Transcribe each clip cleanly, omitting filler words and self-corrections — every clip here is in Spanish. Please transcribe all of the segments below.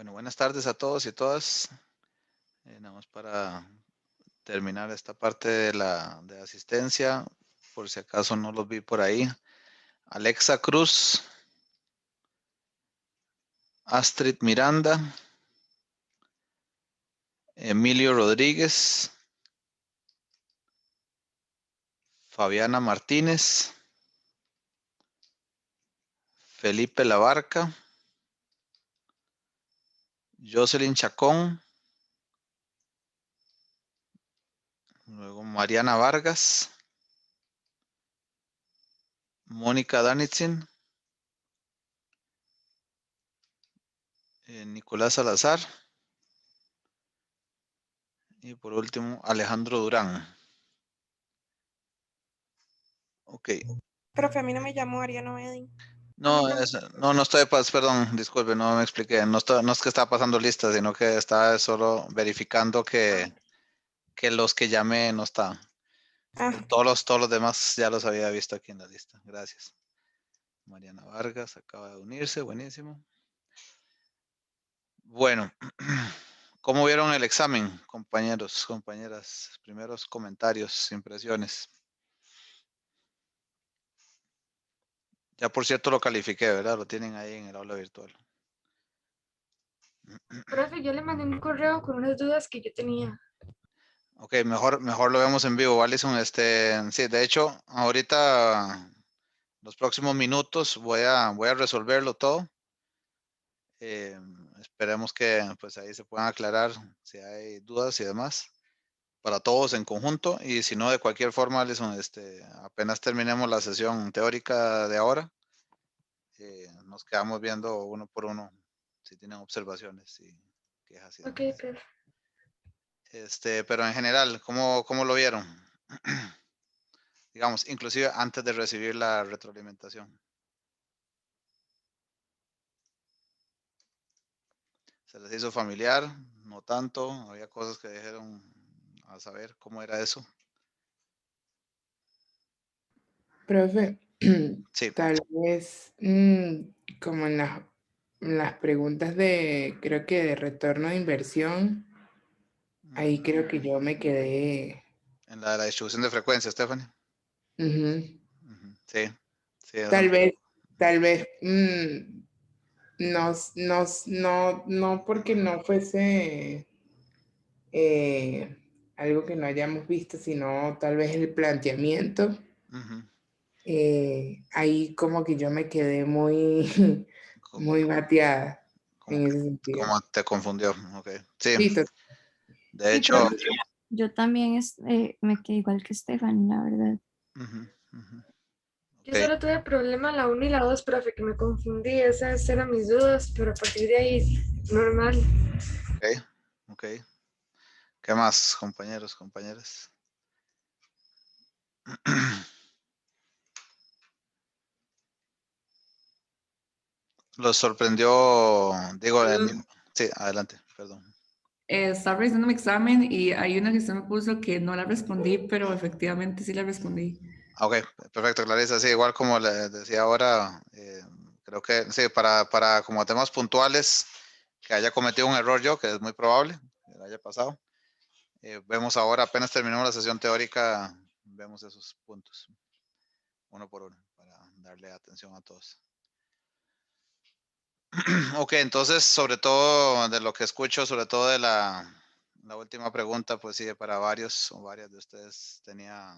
Bueno, buenas tardes a todos y todas. Nada más para terminar esta parte de asistencia, por si acaso no los vi por ahí. Alexa Cruz, Astrid Miranda, Emilio Rodríguez, Fabiana Martínez, Felipe Labarca, Jocelyn Chacón, luego Mariana Vargas, Mónica Danitzin, Nicolás Salazar y por último Alejandro Durán. Ok. Profe, a mí no me llamó Ariana Wedding. No, no estoy, perdón, disculpe, no me expliqué. No es que estaba pasando lista, sino que estaba solo verificando que los que llamé no estaban. Ah, Todos los demás ya los había visto aquí en la lista. Gracias. Mariana Vargas acaba de unirse, buenísimo. Bueno, ¿cómo vieron el examen, compañeros, compañeras? Primeros comentarios, impresiones. Ya por cierto lo califiqué, ¿verdad? Lo tienen ahí en el aula virtual. profe, yo le mandé un correo con unas dudas que yo tenía. Ok, mejor lo vemos en vivo, Alison. Sí, de hecho, ahorita, los próximos minutos, voy a resolverlo todo. Esperemos que pues ahí se puedan aclarar si hay dudas y demás para todos en conjunto. Y si no, de cualquier forma, Alison, apenas terminemos la sesión teórica de ahora, nos quedamos viendo uno por uno si tienen observaciones y quejas y Ok, demás. profe. Pero en general, ¿cómo lo vieron? Digamos, inclusive antes de recibir la retroalimentación. ¿Se les hizo familiar? No tanto. Había cosas que dijeron a saber cómo era eso. Profe, Sí. tal vez como en las preguntas creo que de retorno de inversión, ahí creo que yo me quedé. En la distribución de frecuencia, Stephanie. Ujú. Sí. Sí, eso. Tal vez, no porque no fuese eh, algo que no hayamos visto, sino tal vez el planteamiento. Ahí como que yo me quedé muy, muy bateada en ese sentido. Como te confundió. Ok. Sí. Sí, De Sí, hecho. profe, yo también me quedé igual que Stephanie, la verdad. Yo solo tuve problema la 1 y la 2, profe, que me confundí. Esas eran mis dudas, pero a partir de ahí, normal. Ok. ¿Qué más, compañeros, compañeras? ¿Los sorprendió? Digo, sí, adelante, perdón. Estaba revisando mi examen y hay una que usted me puso que no la respondí, pero efectivamente sí la respondí. Ok, perfecto, Clarisa. Sí, igual como le decía ahora, creo que sí, para como temas puntuales, que haya cometido un error yo, que es muy probable que le haya pasado. Vemos ahora, apenas terminamos la sesión teórica, vemos esos puntos, uno por uno, para darle atención a todos. Ok, entonces, sobre todo de lo que escucho, sobre todo de la última pregunta, pues sí, para varios o varias de ustedes tenía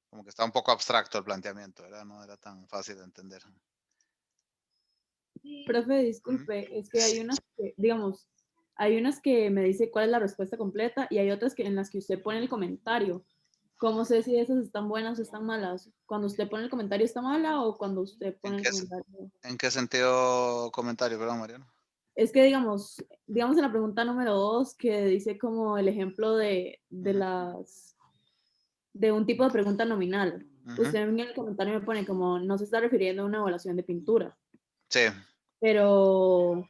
como que está un poco abstracto el planteamiento, ¿verdad? No era tan fácil de entender. Profe, disculpe, es que hay unas que, digamos, hay unas que me dice cuál es la respuesta completa y hay otras que en las que usted pone el comentario. ¿Cómo sé si esas están buenas o están malas? ¿Cuando usted pone el comentario está mala o cuando usted pone el comentario? ¿En qué sentido comentario, perdón, Mariano? Es que digamos en la pregunta número 2 que dice como el ejemplo de un tipo de pregunta nominal. Usted en el comentario me pone como no se está refiriendo a una evaluación de pintura. Sí. Pero,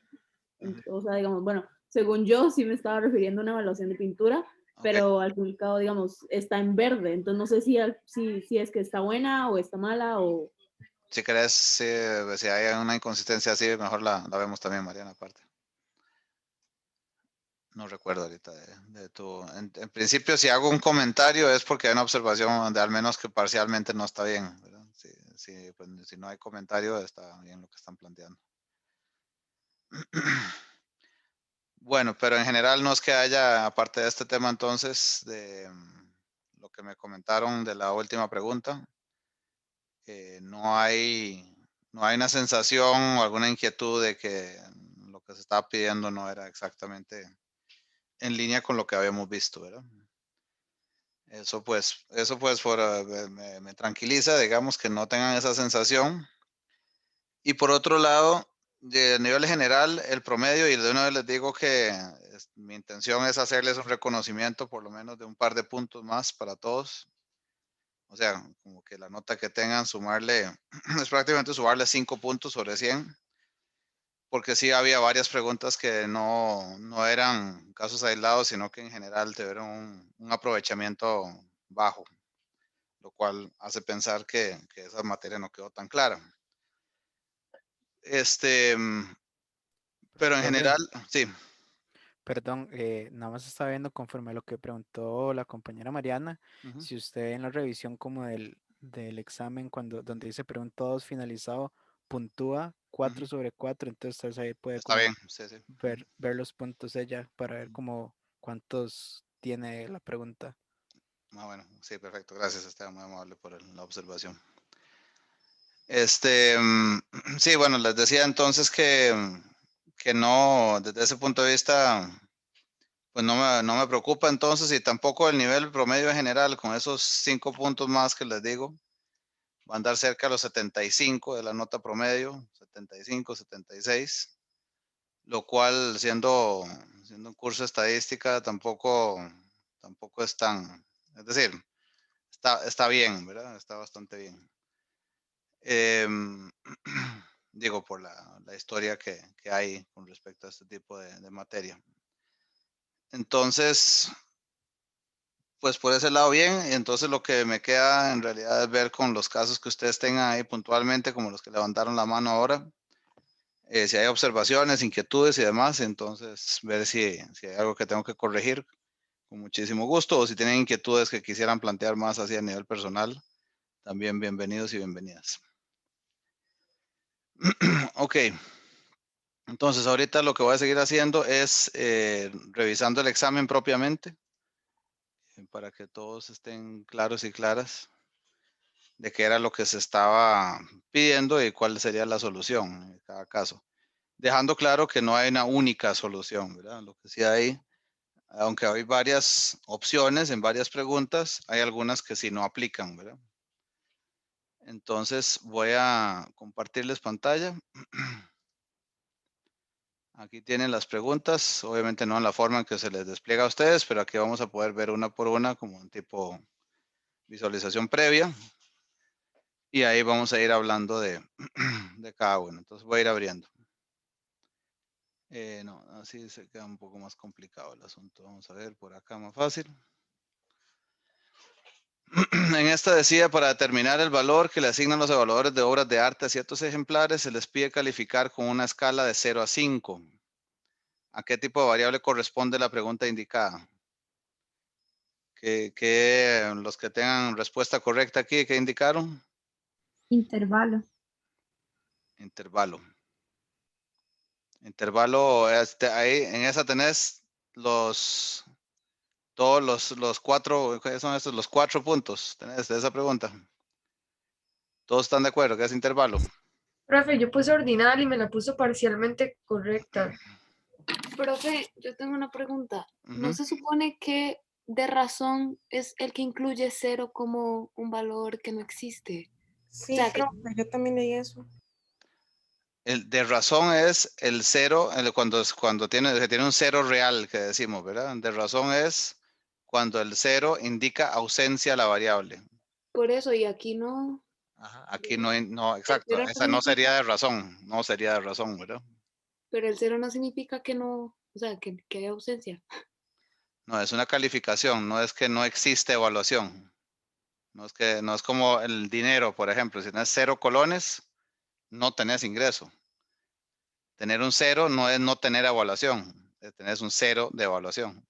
o sea, digamos, bueno, según yo sí me estaba refiriendo a una evaluación de pintura, pero al fin y al cabo, digamos, está en verde. Entonces no sé si es que está buena o está mala o... Si querés, si hay una inconsistencia así, mejor la vemos también, Mariana, aparte. No recuerdo ahorita de tu... En principio, si hago un comentario es porque hay una observación donde al menos que parcialmente no está bien, ¿verdad? Pues, si no hay comentario, está bien lo que están planteando. Bueno, pero en general no es que haya, aparte de este tema entonces, de lo que me comentaron de la última pregunta, no hay una sensación o alguna inquietud de que lo que se estaba pidiendo no era exactamente en línea con lo que habíamos visto, ¿verdad? Eso pues me tranquiliza, digamos, que no tengan esa sensación. Y por otro lado, a nivel general, el promedio, y de una vez les digo que mi intención es hacerles un reconocimiento por lo menos de un par de puntos más para todos. O sea, como que la nota que tengan, sumarle, es prácticamente sumarle 5 puntos sobre 100, porque sí había varias preguntas que no eran casos aislados, sino que en general tuvieron un aprovechamiento bajo, lo cual hace pensar que esa materia no quedó tan clara. Pero en Profe, general, sí. perdón, nada más estaba viendo conforme a lo que preguntó la compañera Mariana, Ujú, si usted en la revisión como del examen, donde dice pregunta 2 finalizado, puntúa 4 ujú. sobre 4, entonces usted ahí puede Está bien, como sí, sí. ver los puntos ella para ver como cuántos tiene la pregunta. Bueno, sí, perfecto. Gracias, Esteban, muy amable por la observación. Sí, bueno, les decía entonces que no, desde ese punto de vista, pues no me preocupa entonces, y tampoco el nivel promedio en general, con esos 5 puntos más que les digo, va a andar cerca de los 75 de la nota promedio, 75, 76, lo cual siendo un curso de estadística tampoco es tan, es decir, está bien, ¿verdad? Está bastante bien. Digo, por la historia que hay con respecto a este tipo de materia. Entonces, pues por ese lado bien, y entonces lo que me queda en realidad es ver con los casos que ustedes tengan ahí puntualmente, como los que levantaron la mano ahora, si hay observaciones, inquietudes y demás, entonces ver si hay algo que tengo que corregir con muchísimo gusto, o si tienen inquietudes que quisieran plantear más así a nivel personal, también bienvenidos y bienvenidas. Ok, entonces ahorita lo que voy a seguir haciendo es revisando el examen propiamente, para que todos estén claros y claras de qué era lo que se estaba pidiendo y cuál sería la solución en cada caso. Dejando claro que no hay una única solución, ¿verdad? Lo que sí hay, aunque hay varias opciones en varias preguntas, hay algunas que sí no aplican, ¿verdad? Entonces voy a compartirles pantalla. Aquí tienen las preguntas, obviamente no en la forma en que se les despliega a ustedes, pero aquí vamos a poder ver una por una como un tipo visualización previa. Y ahí vamos a ir hablando de cada uno. Entonces voy a ir abriendo. No, así se queda un poco más complicado el asunto. Vamos a ver por acá más fácil. En esta decía, para determinar el valor que le asignan los evaluadores de obras de arte a ciertos ejemplares, se les pide calificar con una escala de 0 a 5. ¿A qué tipo de variable corresponde la pregunta indicada? Que los que tengan respuesta correcta aquí, ¿qué indicaron? Intervalo. Intervalo. Intervalo, ahí en esa tenés todos los 4, ¿qué son estos? Los 4 puntos, tenés de esa pregunta. ¿Todos están de acuerdo que es intervalo? Profe, yo puse ordinal y me la puso parcialmente correcta. Profe, yo tengo una pregunta. ¿No Ujú. se supone que de razón es el que incluye cero como un valor que no existe? Sí, sea, que- profe, yo también leí eso. El de razón es el 0, cuando se tiene un 0 real que decimos, ¿verdad? De razón es cuando el 0 indica ausencia a la variable. Por eso, y aquí no. Ajá, aquí no, El exacto, cero no esa no significa, sería de razón, no sería de razón, ¿verdad? pero el cero no significa que no, o sea, que hay ausencia. No, es una calificación, no es que no existe evaluación. No es como el dinero, por ejemplo, si tienes 0 colones, no tenés ingreso. Tener un 0 no es no tener evaluación. tenés un 0 de evaluación.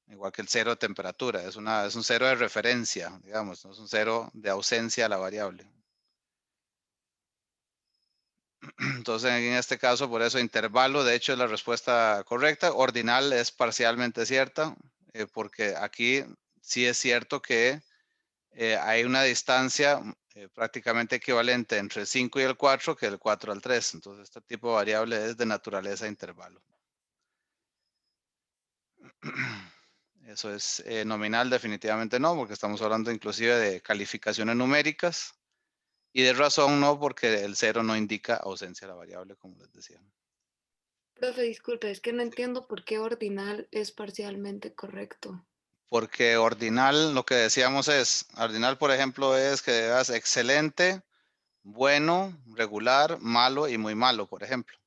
Igual que el 0 de temperatura, es un 0 de referencia, digamos, no es un 0 de ausencia a la variable. Entonces, en este caso, por eso intervalo, de hecho, es la respuesta correcta. Ordinal es parcialmente cierta, porque aquí sí es cierto que hay una distancia prácticamente equivalente entre el 5 y el 4 que el 4 al 3. Entonces, este tipo de variable es de naturaleza intervalo. Eso es nominal, definitivamente no, porque estamos hablando inclusive de calificaciones numéricas. Y de razón no, porque el 0 no indica ausencia de la variable, como les decía. Profe, disculpe, es que no entiendo por qué ordinal es parcialmente correcto. Porque ordinal, lo que decíamos es, ordinal, por ejemplo, es que das excelente, bueno, regular, malo y muy malo, por ejemplo.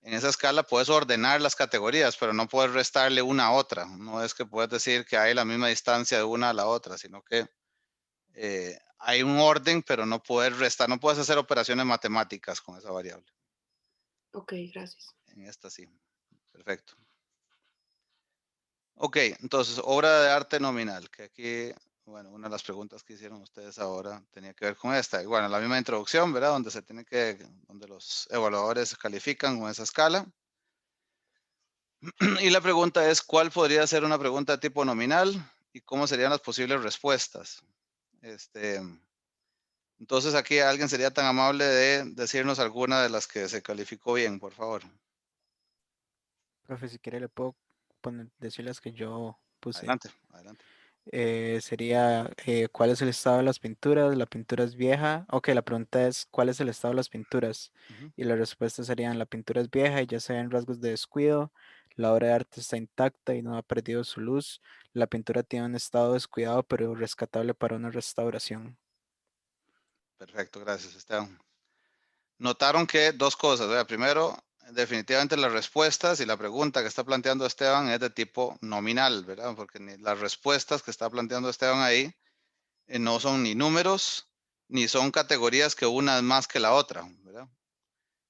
En esa escala puedes ordenar las categorías, pero no puedes restarle una a otra. No es que puedes decir que hay la misma distancia de una a la otra, sino que hay un orden, pero no puedes restar, no puedes hacer operaciones matemáticas con esa variable. Ok, gracias. En esta sí. Perfecto. Ok, entonces, obra de arte nominal, que aquí, bueno, una de las preguntas que hicieron ustedes ahora tenía que ver con esta. Y bueno, la misma introducción, ¿verdad? Donde los evaluadores califican con esa escala. Y la pregunta es, ¿cuál podría ser una pregunta de tipo nominal? ¿Y cómo serían las posibles respuestas? Entonces, aquí alguien sería tan amable de decirnos alguna de las que se calificó bien, por favor. Profe, si quiere le puedo decir las que yo puse. Adelante, adelante. Sería ¿cuál es el estado de las pinturas? La pintura es vieja. Ok, la pregunta es ¿cuál es el estado de las pinturas? Ujú. Y la respuesta serían la pintura es vieja y ya se ven rasgos de descuido. La obra de arte está intacta y no ha perdido su luz. La pintura tiene un estado descuidado pero rescatable para una restauración. Perfecto, gracias, Esteban. Notaron que dos cosas, ¿verdad? Primero, definitivamente las respuestas y la pregunta que está planteando Esteban es de tipo nominal, ¿verdad? Porque las respuestas que está planteando Esteban ahí no son ni números, ni son categorías que una es más que la otra, ¿verdad?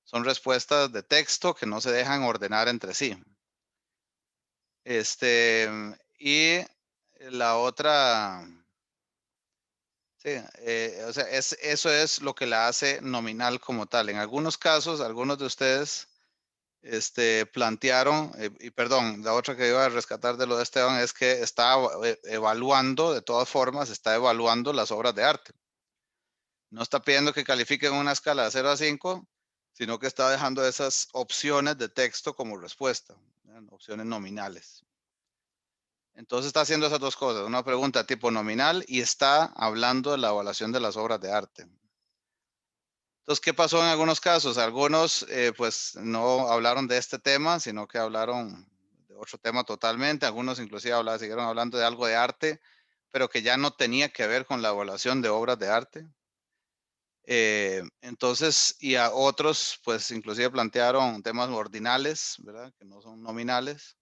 Son respuestas de texto que no se dejan ordenar entre sí. Y la otra, sí, o sea, eso es lo que la hace nominal como tal. En algunos casos, algunos de ustedes plantearon, y perdón, la otra que iba a rescatar de lo de Esteban es que está evaluando, de todas formas, está evaluando las obras de arte. No está pidiendo que califiquen una escala de 0 a 5, sino que está dejando esas opciones de texto como respuesta, opciones nominales. Entonces está haciendo esas dos cosas, una pregunta tipo nominal y está hablando de la evaluación de las obras de arte. Entonces, ¿qué pasó en algunos casos? Algunos pues no hablaron de este tema, sino que hablaron de otro tema totalmente. Algunos inclusive siguieron hablando de algo de arte, pero que ya no tenía que ver con la evaluación de obras de arte. Entonces, y a otros pues inclusive plantearon temas ordinales, ¿verdad? Que no son nominales.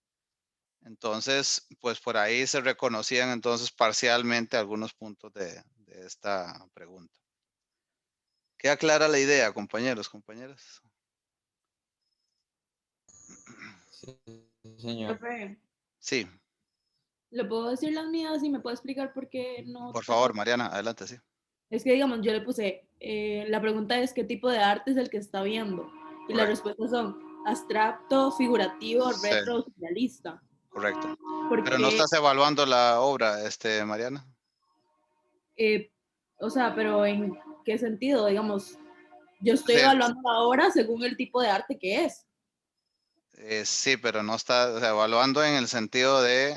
Entonces, pues por ahí se reconocían entonces parcialmente algunos puntos de esta pregunta. ¿Queda clara la idea, compañeros, compañeras? Sí, señor. Profe, Sí, ¿le puedo decir las mías y me puede explicar por qué no por tengo? favor, Mariana, adelante, sí. Es que, digamos, yo le puse, la pregunta es qué tipo de arte es el que está viendo. Y las Correcto. respuestas son abstracto, figurativo, Sí, retro, surrealista. correcto. Pero no Porque, estás evaluando la obra, Mariana. eh, o sea, pero ¿en qué sentido? Digamos, yo estoy Sí, evaluando la obra según el tipo de arte que es. sí, pero no está, o sea, evaluando en el sentido de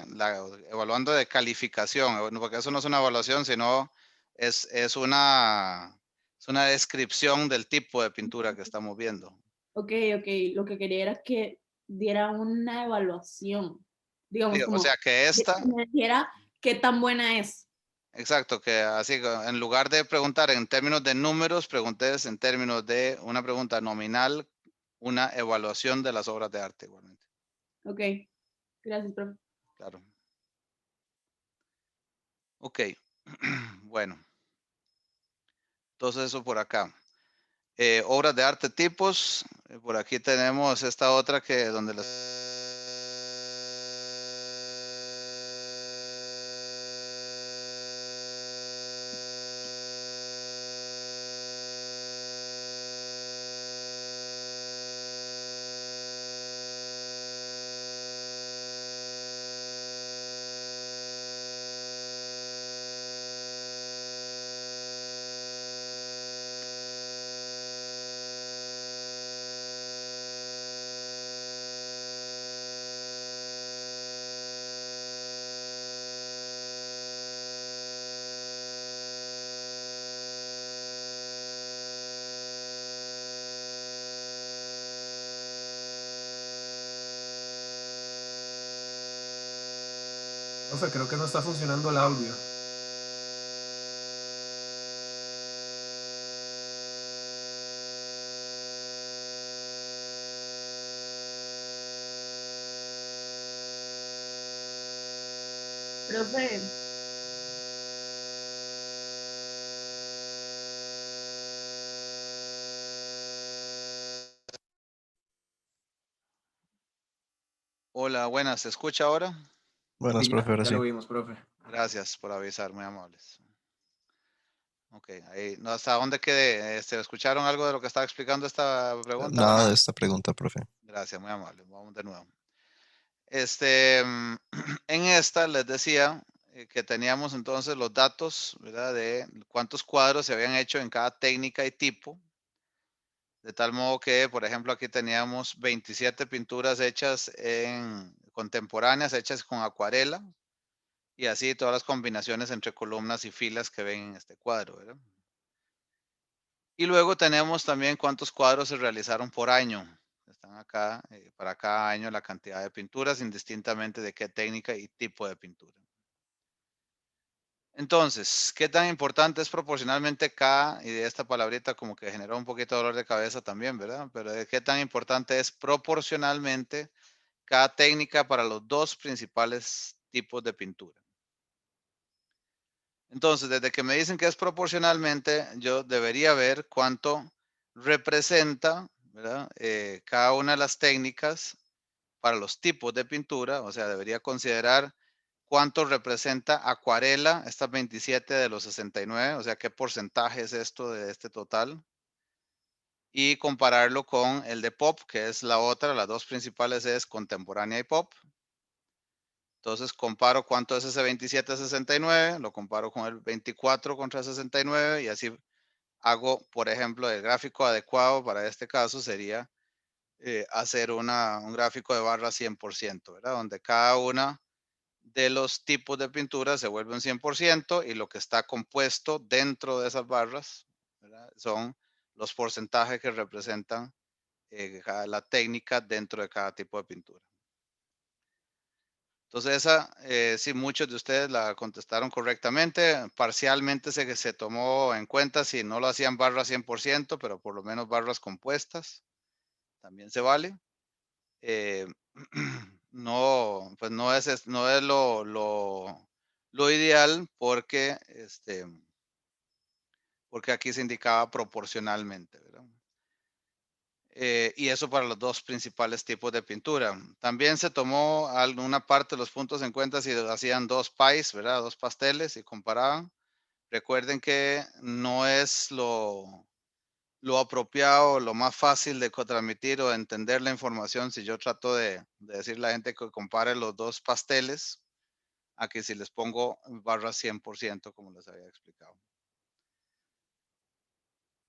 evaluando de calificación, porque eso no es una evaluación, sino es una descripción del tipo de pintura que estamos viendo. Ok, ok, lo que quería era que diera una evaluación. Sí, Digamos, o sea como que que esta, me dijera qué tan buena es. exacto, que así, en lugar de preguntar en términos de números, preguntes en términos de una pregunta nominal, una evaluación de las obras de arte igualmente. Ok, gracias, profe. Claro. Ok, bueno, entonces eso por acá. Obras de arte tipos, Por aquí tenemos esta otra que donde las... Profe, creo que no está funcionando el audio. Profe, Hola, buenas, ¿se escucha ahora? Buenas, Sí, profe, ahora ya sí. lo vimos, profe. Gracias por avisar, muy amables. Ok, ahí, no, ¿hasta dónde quedé? ¿Escucharon algo de lo que estaba explicando esta pregunta o Nada nada? de esta pregunta, profe. Gracias, muy amable. Vamos de nuevo. En esta les decía que teníamos entonces los datos, ¿verdad? De cuántos cuadros se habían hecho en cada técnica y tipo. De tal modo que, por ejemplo, aquí teníamos 27 pinturas hechas contemporáneas, hechas con acuarela. Y así todas las combinaciones entre columnas y filas que ven en este cuadro, ¿verdad? Y luego tenemos también cuántos cuadros se realizaron por año. Están acá, para cada año la cantidad de pinturas, indistintamente de qué técnica y tipo de pintura. Entonces, ¿qué tan importante es proporcionalmente cada, y de esta palabrita como que generó un poquito de dolor de cabeza también, ¿verdad? Pero de qué tan importante es proporcionalmente cada técnica para los dos principales tipos de pintura. Entonces, desde que me dicen que es proporcionalmente, yo debería ver cuánto representa, ¿verdad? Cada una de las técnicas para los tipos de pintura, o sea, debería considerar cuánto representa acuarela, estas 27 de los 69, o sea, qué porcentaje es esto de este total, y compararlo con el de pop, que es la otra, las dos principales es contemporánea y pop. Entonces comparo cuánto es ese 27-69, lo comparo con el 24 contra 69 y así hago, por ejemplo, el gráfico adecuado para este caso sería hacer un gráfico de barras 100%, ¿verdad? Donde cada una de los tipos de pintura se vuelve un 100% y lo que está compuesto dentro de esas barras, ¿verdad? Son los porcentajes que representan la técnica dentro de cada tipo de pintura. Entonces esa, sí, muchos de ustedes la contestaron correctamente. Parcialmente se tomó en cuenta si no lo hacían barras 100%, pero por lo menos barras compuestas. También se vale. No, pues no es lo ideal porque, porque aquí se indicaba proporcionalmente, ¿verdad? Y eso para los dos principales tipos de pintura. También se tomó alguna parte de los puntos en cuenta si hacían dos pies, ¿verdad? Dos pasteles y comparaban. Recuerden que no es lo apropiado, lo más fácil de transmitir o de entender la información si yo trato de decirle a la gente que compare los dos pasteles a que si les pongo barras 100%, como les había explicado.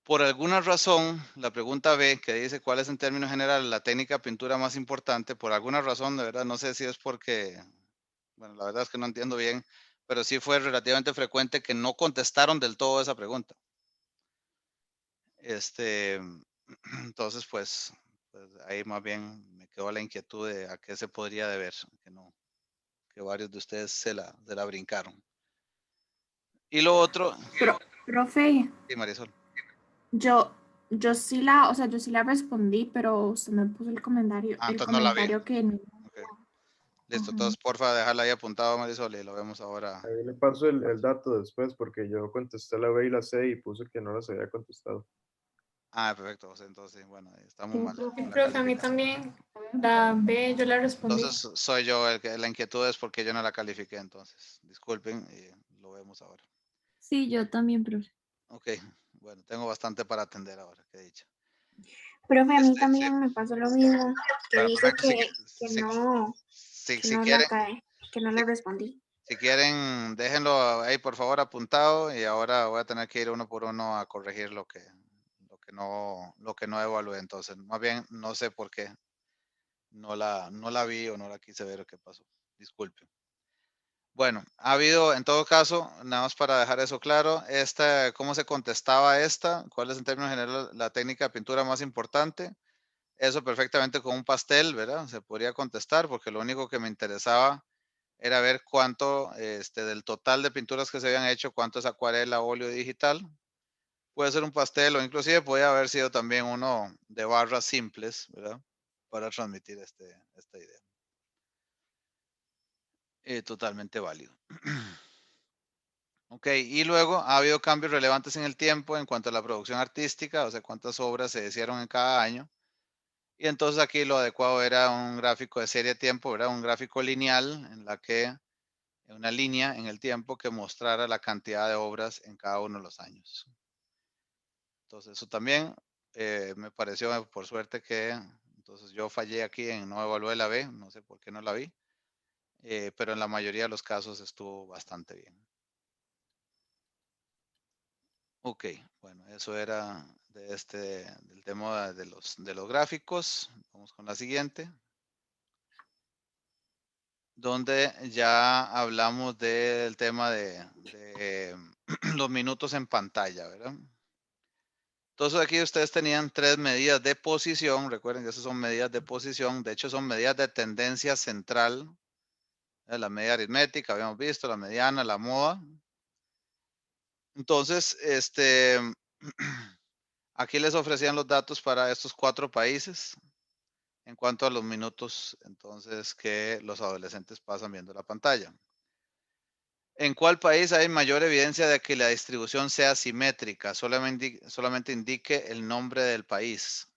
Por alguna razón, la pregunta B, que dice cuál es en términos generales la técnica de pintura más importante, por alguna razón, de verdad, no sé si es porque, bueno, la verdad es que no entiendo bien, pero sí fue relativamente frecuente que no contestaron del todo esa pregunta. Entonces, pues ahí más bien me quedó la inquietud de a qué se podría deber, que varios de ustedes se la brincaron. Y lo otro, Profe, sí, Marisol. yo sí yo sí la respondí, pero usted me puso el comentario, Entonces no la vi. que no. Okay. Listo, entonces porfa dejarla ahí apuntado, Marisol, y lo vemos ahora. Ahí le paso el dato después porque yo contesté la B y la C y puse que no las había contestado. Ah, perfecto. José, entonces, bueno, ahí estamos Sí, mal. profe, con la profe, a mí calificación. también. La B yo la respondí. Entonces, soy yo el que la inquietud es porque yo no la califiqué, entonces. Disculpen y lo vemos ahora. Sí, yo también, profe. Ok, bueno, tengo bastante para atender ahora, que he dicho. Profe, a mí Sí. también me pasó lo mismo, que Bueno, dice perfecto. que Si no quieren, la cae, que no si, le respondí. si quieren, déjenlo ahí por favor apuntado y ahora voy a tener que ir uno por uno a corregir lo que no evalué. Entonces, más bien, no sé por qué no la vi o no la quise ver o qué pasó. Disculpen. Bueno, ha habido, en todo caso, nada más para dejar eso claro, ¿cómo se contestaba esta? ¿Cuál es en términos generales la técnica de pintura más importante? Eso perfectamente con un pastel, ¿verdad? Se podría contestar porque lo único que me interesaba era ver cuánto, del total de pinturas que se habían hecho, cuánto es acuarela, óleo digital. Puede ser un pastel o inclusive puede haber sido también uno de barras simples, ¿verdad? Para transmitir esta idea. Totalmente válido. Ok, y luego ha habido cambios relevantes en el tiempo en cuanto a la producción artística, o sea, cuántas obras se hicieron en cada año. Y entonces aquí lo adecuado era un gráfico de serie de tiempo, ¿verdad? Un gráfico lineal en la que una línea en el tiempo que mostrara la cantidad de obras en cada uno de los años. Entonces eso también me pareció por suerte que entonces yo fallé aquí en no evalué la B, no sé por qué no la vi, pero en la mayoría de los casos estuvo bastante bien. Ok, bueno, eso era del tema de los gráficos. Vamos con la siguiente, donde ya hablamos del tema de los minutos en pantalla, ¿verdad? Entonces aquí ustedes tenían 3 medidas de posición, recuerden que esas son medidas de posición, de hecho son medidas de tendencia central, la media aritmética, habíamos visto, la mediana, la moda. Entonces, aquí les ofrecían los datos para estos 4 países en cuanto a los minutos, entonces, que los adolescentes pasan viendo la pantalla. ¿En cuál país hay mayor evidencia de que la distribución sea simétrica? Solamente indique el nombre del país.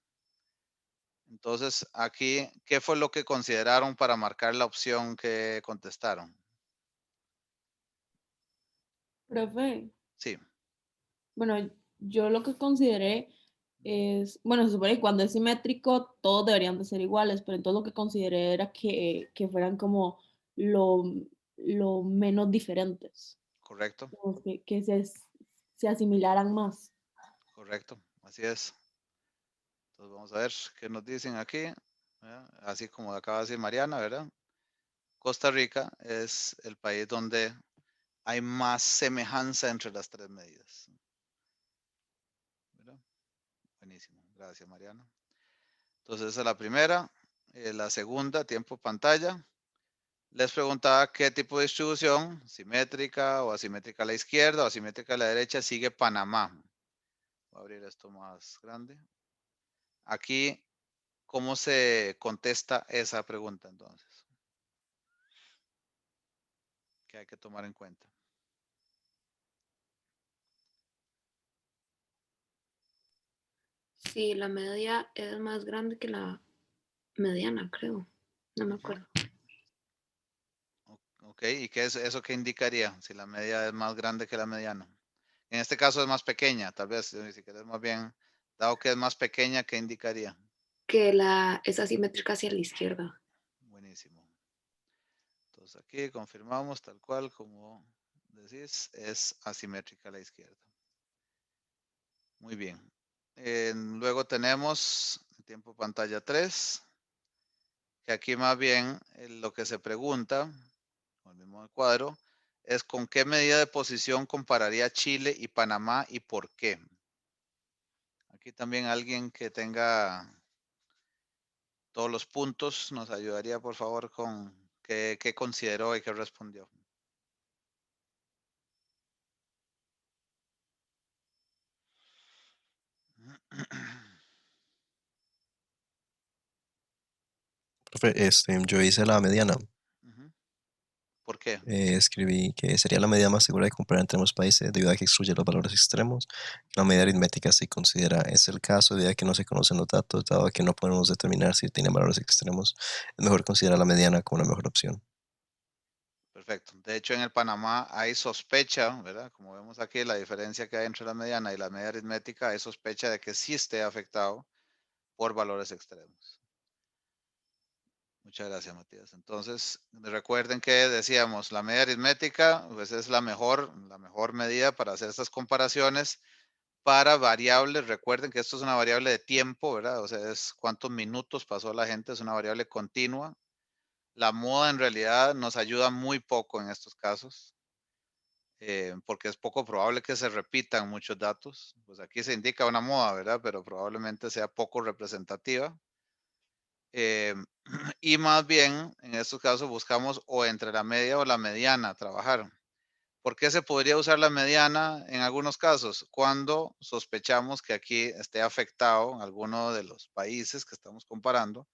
Entonces, aquí, ¿qué fue lo que consideraron para marcar la opción que contestaron? Profe, Sí, bueno, yo lo que consideré es, bueno, se supone que cuando es simétrico todos deberían de ser iguales, pero entonces lo que consideré era que fueran como lo, lo menos diferentes, correcto, como que se asimilaran más. correcto, así es. Entonces, vamos a ver qué nos dicen aquí. ¿Verdad? Así como acaba de decir Mariana, ¿verdad? Costa Rica es el país donde hay más semejanza entre las 3 medidas. ¿Verdad? Buenísimo, gracias Mariana. Entonces, esa es la primera. La segunda, tiempo pantalla. Les preguntaba qué tipo de distribución, simétrica o asimétrica a la izquierda o asimétrica a la derecha, sigue Panamá. Voy a abrir esto más grande. Aquí, ¿cómo se contesta esa pregunta entonces? Que hay que tomar en cuenta. Sí, la media es más grande que la mediana, creo. No me acuerdo. Ok, ¿y qué es eso que indicaría? Si la media es más grande que la mediana. En este caso es más pequeña, tal vez, si quieres más bien, dado que es más pequeña, ¿qué indicaría? Que es asimétrica hacia la izquierda. Buenísimo. Entonces aquí confirmamos tal cual como decís, es asimétrica a la izquierda. Muy bien. Luego tenemos el tiempo pantalla 3, que aquí más bien lo que se pregunta, con el mismo cuadro, es con qué medida de posición compararía Chile y Panamá y por qué. Aquí también alguien que tenga todos los puntos nos ayudaría por favor con qué consideró y qué respondió. Profe, yo hice la mediana. Ujú. ¿Por qué? Escribí que sería la medida más segura de comparar entre ambos países debido a que excluye los valores extremos. La medida aritmética se considera es el caso debido a que no se conocen los datos, dado que no podemos determinar si tienen valores extremos. Es mejor considerar la mediana como la mejor opción. Perfecto. De hecho, en el Panamá hay sospecha, ¿verdad? Como vemos aquí, la diferencia que hay entre la mediana y la media aritmética, hay sospecha de que sí esté afectado por valores extremos. Muchas gracias, Matías. Entonces, recuerden que decíamos, la media aritmética pues es la mejor medida para hacer estas comparaciones para variables. Recuerden que esto es una variable de tiempo, ¿verdad? O sea, es cuántos minutos pasó la gente, es una variable continua. La moda en realidad nos ayuda muy poco en estos casos, porque es poco probable que se repitan muchos datos. Pues aquí se indica una moda, ¿verdad? Pero probablemente sea poco representativa. Y más bien, en estos casos buscamos o entre la media o la mediana trabajar. ¿Por qué se podría usar la mediana en algunos casos? Cuando sospechamos que aquí esté afectado alguno de los países que estamos comparando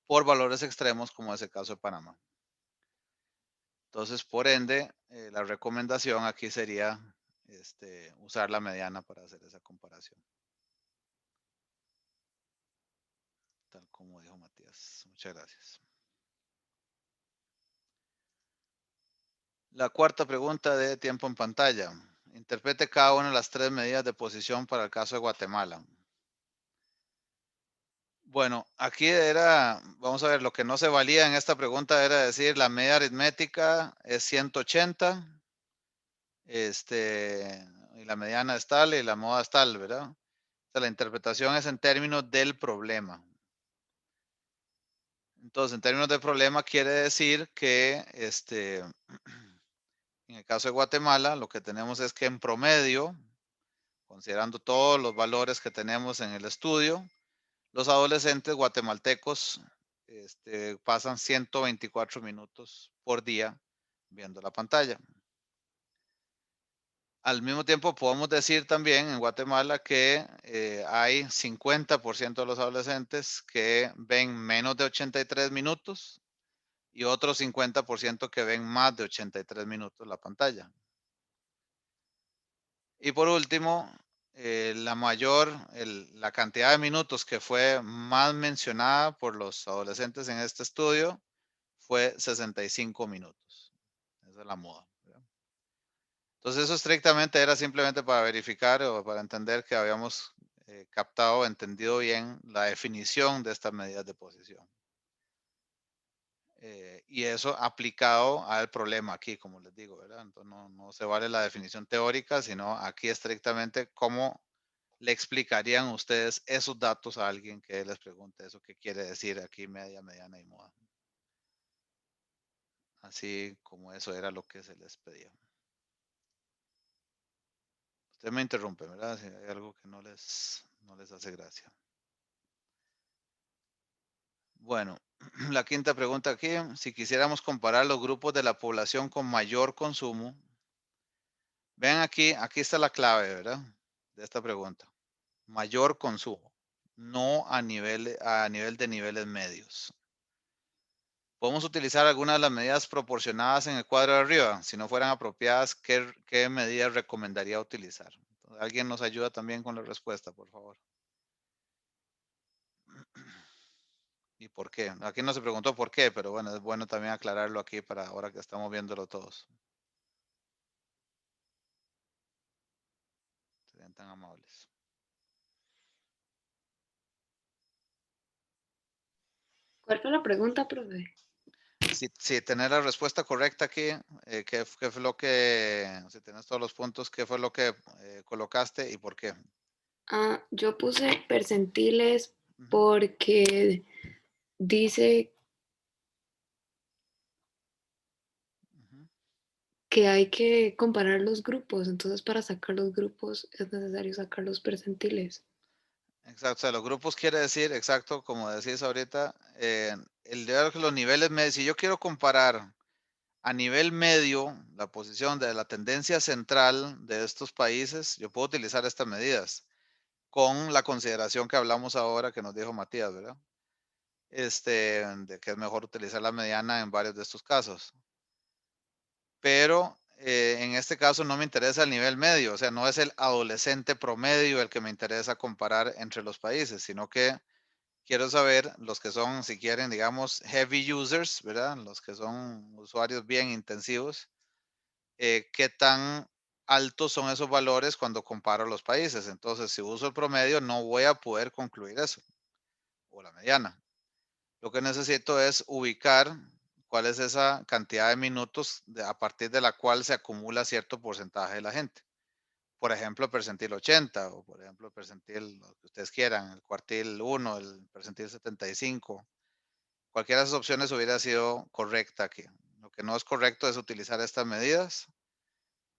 por valores extremos, como es el caso de Panamá. Entonces, por ende, la recomendación aquí sería usar la mediana para hacer esa comparación. Tal como dijo Matías. Muchas gracias. La cuarta pregunta de tiempo en pantalla. Interprete cada una de las 3 medidas de posición para el caso de Guatemala. Bueno, aquí era, vamos a ver, lo que no se valía en esta pregunta era decir la media aritmética es 180, y la mediana es tal y la moda es tal, ¿verdad? O sea, la interpretación es en términos del problema. Entonces, en términos de problema quiere decir que, en el caso de Guatemala, lo que tenemos es que en promedio, considerando todos los valores que tenemos en el estudio, los adolescentes guatemaltecos pasan 124 minutos por día viendo la pantalla. Al mismo tiempo, podemos decir también en Guatemala que hay 50% de los adolescentes que ven menos de 83 minutos y otro 50% que ven más de 83 minutos la pantalla. Y por último, la cantidad de minutos que fue más mencionada por los adolescentes en este estudio fue 65 minutos. Esa es la moda, ¿verdad? Entonces eso estrictamente era simplemente para verificar o para entender que habíamos captado, entendido bien la definición de estas medidas de posición. Y eso aplicado al problema aquí, como les digo, ¿verdad? Entonces no se vale la definición teórica, sino aquí estrictamente cómo le explicarían ustedes esos datos a alguien que les pregunte eso, qué quiere decir aquí media, mediana y moda. Así como eso era lo que se les pedía. Usted me interrumpe, ¿verdad? Si hay algo que no les hace gracia. Bueno, la quinta pregunta aquí, si quisiéramos comparar los grupos de la población con mayor consumo, vean aquí está la clave, ¿verdad? De esta pregunta. Mayor consumo, no a nivel de niveles medios. Podemos utilizar algunas de las medidas proporcionadas en el cuadro de arriba. Si no fueran apropiadas, ¿qué medidas recomendaría utilizar? Entonces, alguien nos ayuda también con la respuesta, por favor. ¿Y por qué? Aquí no se preguntó por qué, pero bueno, es bueno también aclararlo aquí para ahora que estamos viéndolo todos. Serían tan amables. ¿Cuál fue la pregunta, profe? Si tenés la respuesta correcta aquí, ¿qué fue lo que, si tenés todos los puntos, qué fue lo que colocaste y por qué? Yo puse percentiles porque dice que hay que comparar los grupos, entonces para sacar los grupos es necesario sacar los percentiles. Exacto, o sea, los grupos quiere decir, exacto, como decís ahorita, los niveles medios, si yo quiero comparar a nivel medio la posición de la tendencia central de estos países, yo puedo utilizar estas medidas con la consideración que hablamos ahora que nos dijo Matías, ¿verdad? De que es mejor utilizar la mediana en varios de estos casos. pero en este caso no me interesa el nivel medio, o sea, no es el adolescente promedio el que me interesa comparar entre los países, sino que quiero saber los que son, si quieren, digamos, heavy users, ¿verdad? Los que son usuarios bien intensivos, qué tan altos son esos valores cuando comparo los países. Entonces, si uso el promedio, no voy a poder concluir eso, o la mediana. Lo que necesito es ubicar cuál es esa cantidad de minutos a partir de la cual se acumula cierto porcentaje de la gente. Por ejemplo, el percentil 80 o por ejemplo, el percentil, lo que ustedes quieran, el cuartil 1, el percentil 75. Cualquiera de esas opciones hubiera sido correcta aquí. Lo que no es correcto es utilizar estas medidas.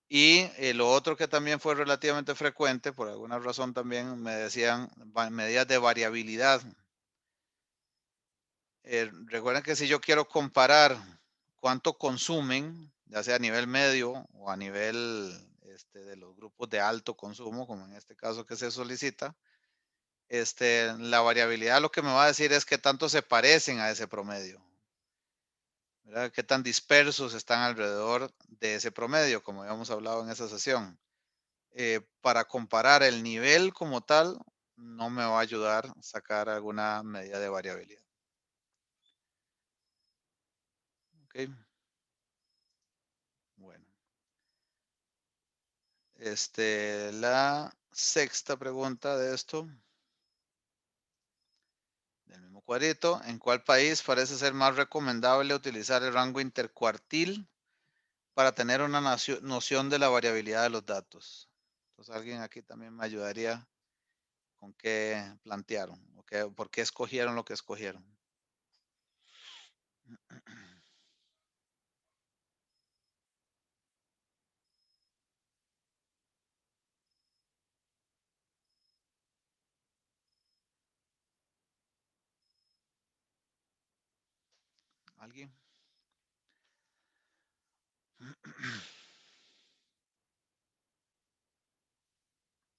Y lo otro que también fue relativamente frecuente, por alguna razón también me decían medidas de variabilidad. Recuerden que si yo quiero comparar cuánto consumen, ya sea a nivel medio o a nivel de los grupos de alto consumo, como en este caso que se solicita, la variabilidad lo que me va a decir es qué tanto se parecen a ese promedio, ¿verdad? Qué tan dispersos están alrededor de ese promedio, como habíamos hablado en esa sesión. Para comparar el nivel como tal, no me va a ayudar a sacar alguna medida de variabilidad. Ok. Bueno. La sexta pregunta de esto, del mismo cuadrito, ¿en cuál país parece ser más recomendable utilizar el rango intercuartil para tener una noción de la variabilidad de los datos? Entonces, alguien aquí también me ayudaría con qué plantearon, o por qué escogieron lo que escogieron. ¿Alguien?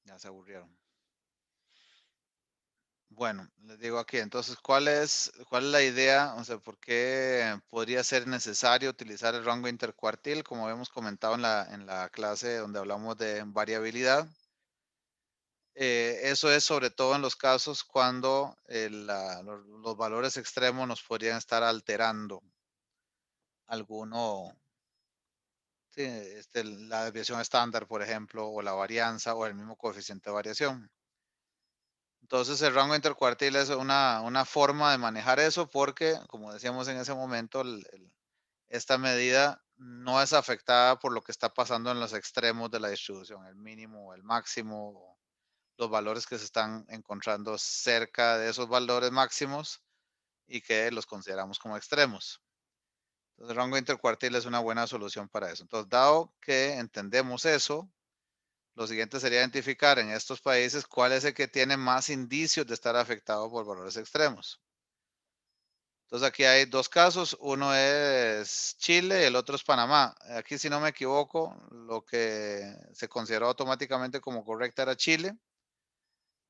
Ya se aburrieron. Bueno, les digo aquí, entonces, ¿cuál es la idea? O sea, ¿por qué podría ser necesario utilizar el rango intercuartil? Como habíamos comentado en la clase donde hablamos de variabilidad. Eso es sobre todo en los casos cuando los valores extremos nos podrían estar alterando alguno, sí, la desviación estándar, por ejemplo, o la varianza o el mismo coeficiente de variación. Entonces, el rango intercuartil es una forma de manejar eso porque, como decíamos en ese momento, esta medida no es afectada por lo que está pasando en los extremos de la distribución, el mínimo o el máximo, los valores que se están encontrando cerca de esos valores máximos y que los consideramos como extremos. Entonces, el rango intercuartil es una buena solución para eso. Entonces, dado que entendemos eso, lo siguiente sería identificar en estos países cuál es el que tiene más indicios de estar afectado por valores extremos. Entonces aquí hay dos casos, uno es Chile y el otro es Panamá. Aquí, si no me equivoco, lo que se consideró automáticamente como correcta era Chile,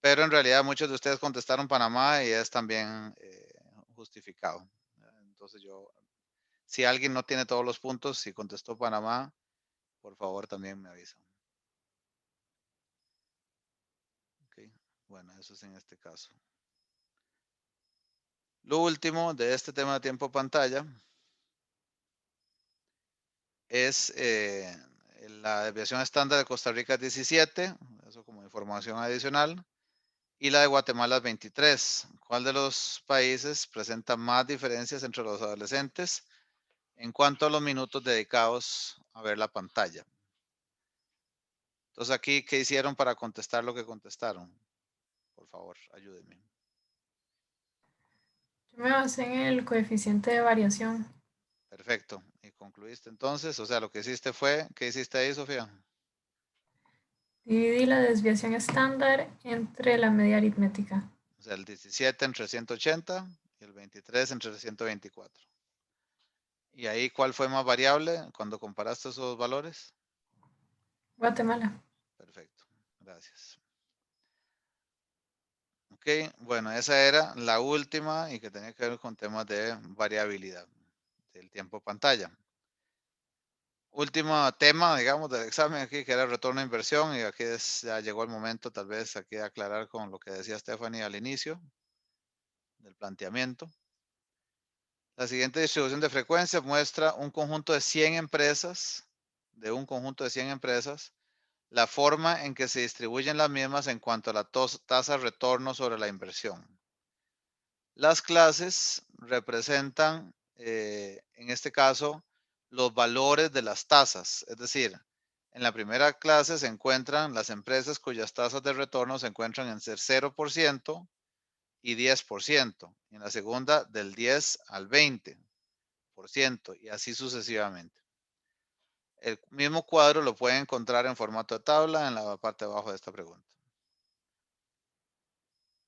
pero en realidad muchos de ustedes contestaron Panamá y es también justificado. Entonces si alguien no tiene todos los puntos, si contestó Panamá, por favor también me avisan. Okay. Bueno, eso es en este caso. Lo último de este tema de tiempo pantalla es la desviación estándar de Costa Rica es 17, eso como información adicional, y la de Guatemala es 23. ¿Cuál de los países presenta más diferencias entre los adolescentes en cuanto a los minutos dedicados a ver la pantalla? Entonces aquí, ¿qué hicieron para contestar lo que contestaron? Por favor, ayúdenme. Yo me basé en el coeficiente de variación. Perfecto. ¿Y concluiste entonces? O sea, lo que hiciste fue, ¿qué hiciste ahí, Sofía? Dividí la desviación estándar entre la media aritmética. O sea, el 17 entre 180 y el 23 entre 124. ¿Y ahí cuál fue más variable cuando comparaste esos valores? Guatemala. Perfecto, gracias. Ok, bueno, esa era la última y que tenía que ver con temas de variabilidad del tiempo pantalla. último tema, digamos, del examen aquí, que era el retorno de inversión, y aquí ya llegó el momento tal vez aquí de aclarar con lo que decía Stephanie al inicio del planteamiento. La siguiente distribución de frecuencia muestra un conjunto de 100 empresas, la forma en que se distribuyen las mismas en cuanto a la tasa de retorno sobre la inversión. Las clases representan, en este caso, los valores de las tasas. Es decir, en la primera clase se encuentran las empresas cuyas tasas de retorno se encuentran en el 0% y 10%. Y en la segunda, del 10 al 20%, y así sucesivamente. El mismo cuadro lo pueden encontrar en formato de tabla en la parte de abajo de esta pregunta.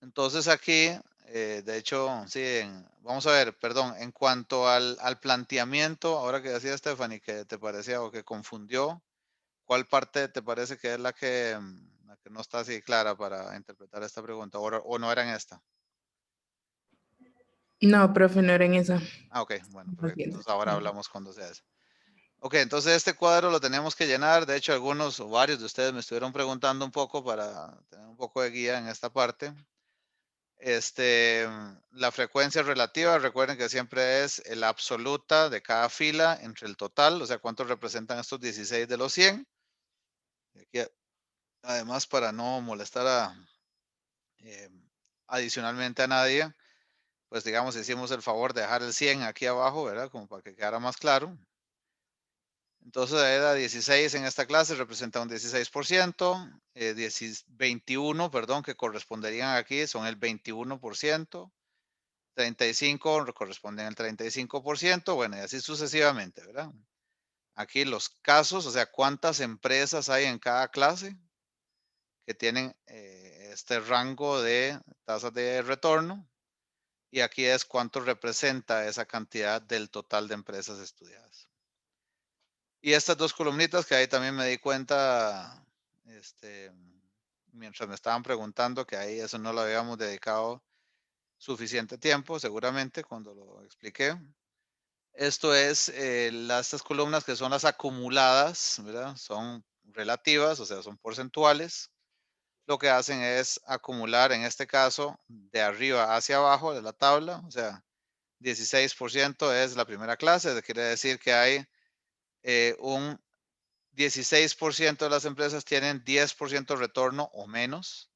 Entonces aquí, de hecho, sí, vamos a ver, perdón, en cuanto al planteamiento, ahora que decía Stephanie, que te parecía o que confundió, ¿cuál parte te parece que es la que no está así clara para interpretar esta pregunta? ¿O no era en esta? No, profe, no era en esa. Ah, ok, bueno, Lo perfecto. siento. Entonces ahora hablamos cuando sea eso. Ok, entonces este cuadro lo tenemos que llenar. De hecho, algunos o varios de ustedes me estuvieron preguntando un poco para tener un poco de guía en esta parte. La frecuencia relativa, recuerden que siempre es la absoluta de cada fila entre el total, o sea, cuántos representan estos 16 de los 100. Aquí, además, para no molestar adicionalmente a nadie, pues digamos, hicimos el favor de dejar el 100 aquí abajo, ¿verdad? Como para que quedara más claro. Entonces, era 16 en esta clase, representa un 16%, 21, perdón, que corresponderían aquí, son el 21%. 35 corresponden al 35%, bueno, y así sucesivamente, ¿verdad? Aquí los casos, o sea, cuántas empresas hay en cada clase que tienen este rango de tasas de retorno, y aquí es cuánto representa esa cantidad del total de empresas estudiadas. Y estas dos columnitas que ahí también me di cuenta, mientras me estaban preguntando, que ahí eso no lo habíamos dedicado suficiente tiempo, seguramente, cuando lo expliqué. Esto es estas columnas que son las acumuladas, ¿verdad? Son relativas, o sea, son porcentuales. Lo que hacen es acumular, en este caso, de arriba hacia abajo de la tabla, o sea, 16% es la primera clase, quiere decir que hay un 16% de las empresas tienen 10% retorno o menos.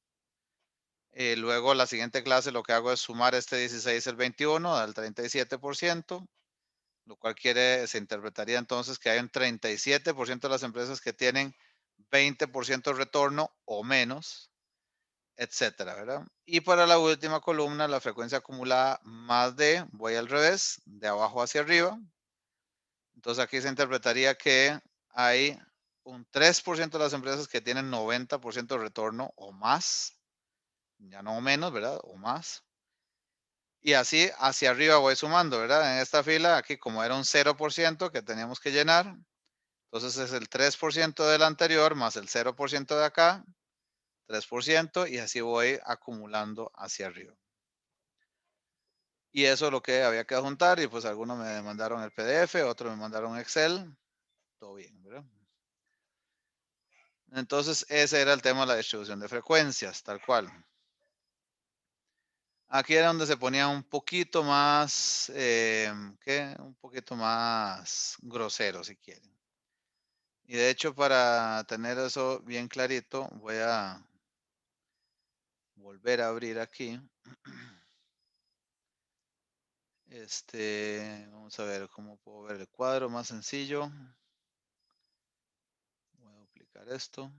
Luego la siguiente clase lo que hago es sumar este 16 al 21, al 37%. Lo cual se interpretaría entonces que hay un 37% de las empresas que tienen 20% de retorno o menos, etcétera, ¿verdad? Y para la última columna, la frecuencia acumulada más de, voy al revés, de abajo hacia arriba. Entonces aquí se interpretaría que hay un 3% de las empresas que tienen 90% de retorno o más, ya no menos, ¿verdad? O más. Y así hacia arriba voy sumando, ¿verdad? En esta fila, aquí como era un 0% que teníamos que llenar, entonces es el 3% del anterior más el 0% de acá, 3%, y así voy acumulando hacia arriba. Y eso es lo que había que adjuntar, y pues algunos me mandaron el PDF, otros me mandaron Excel, todo bien, ¿verdad? Entonces ese era el tema de la distribución de frecuencias, tal cual. Aquí era donde se ponía un poquito más, un poquito más grosero, si quieren. Y de hecho, para tener eso bien clarito, voy a volver a abrir aquí. Vamos a ver cómo puedo ver el cuadro más sencillo. Voy a duplicar esto.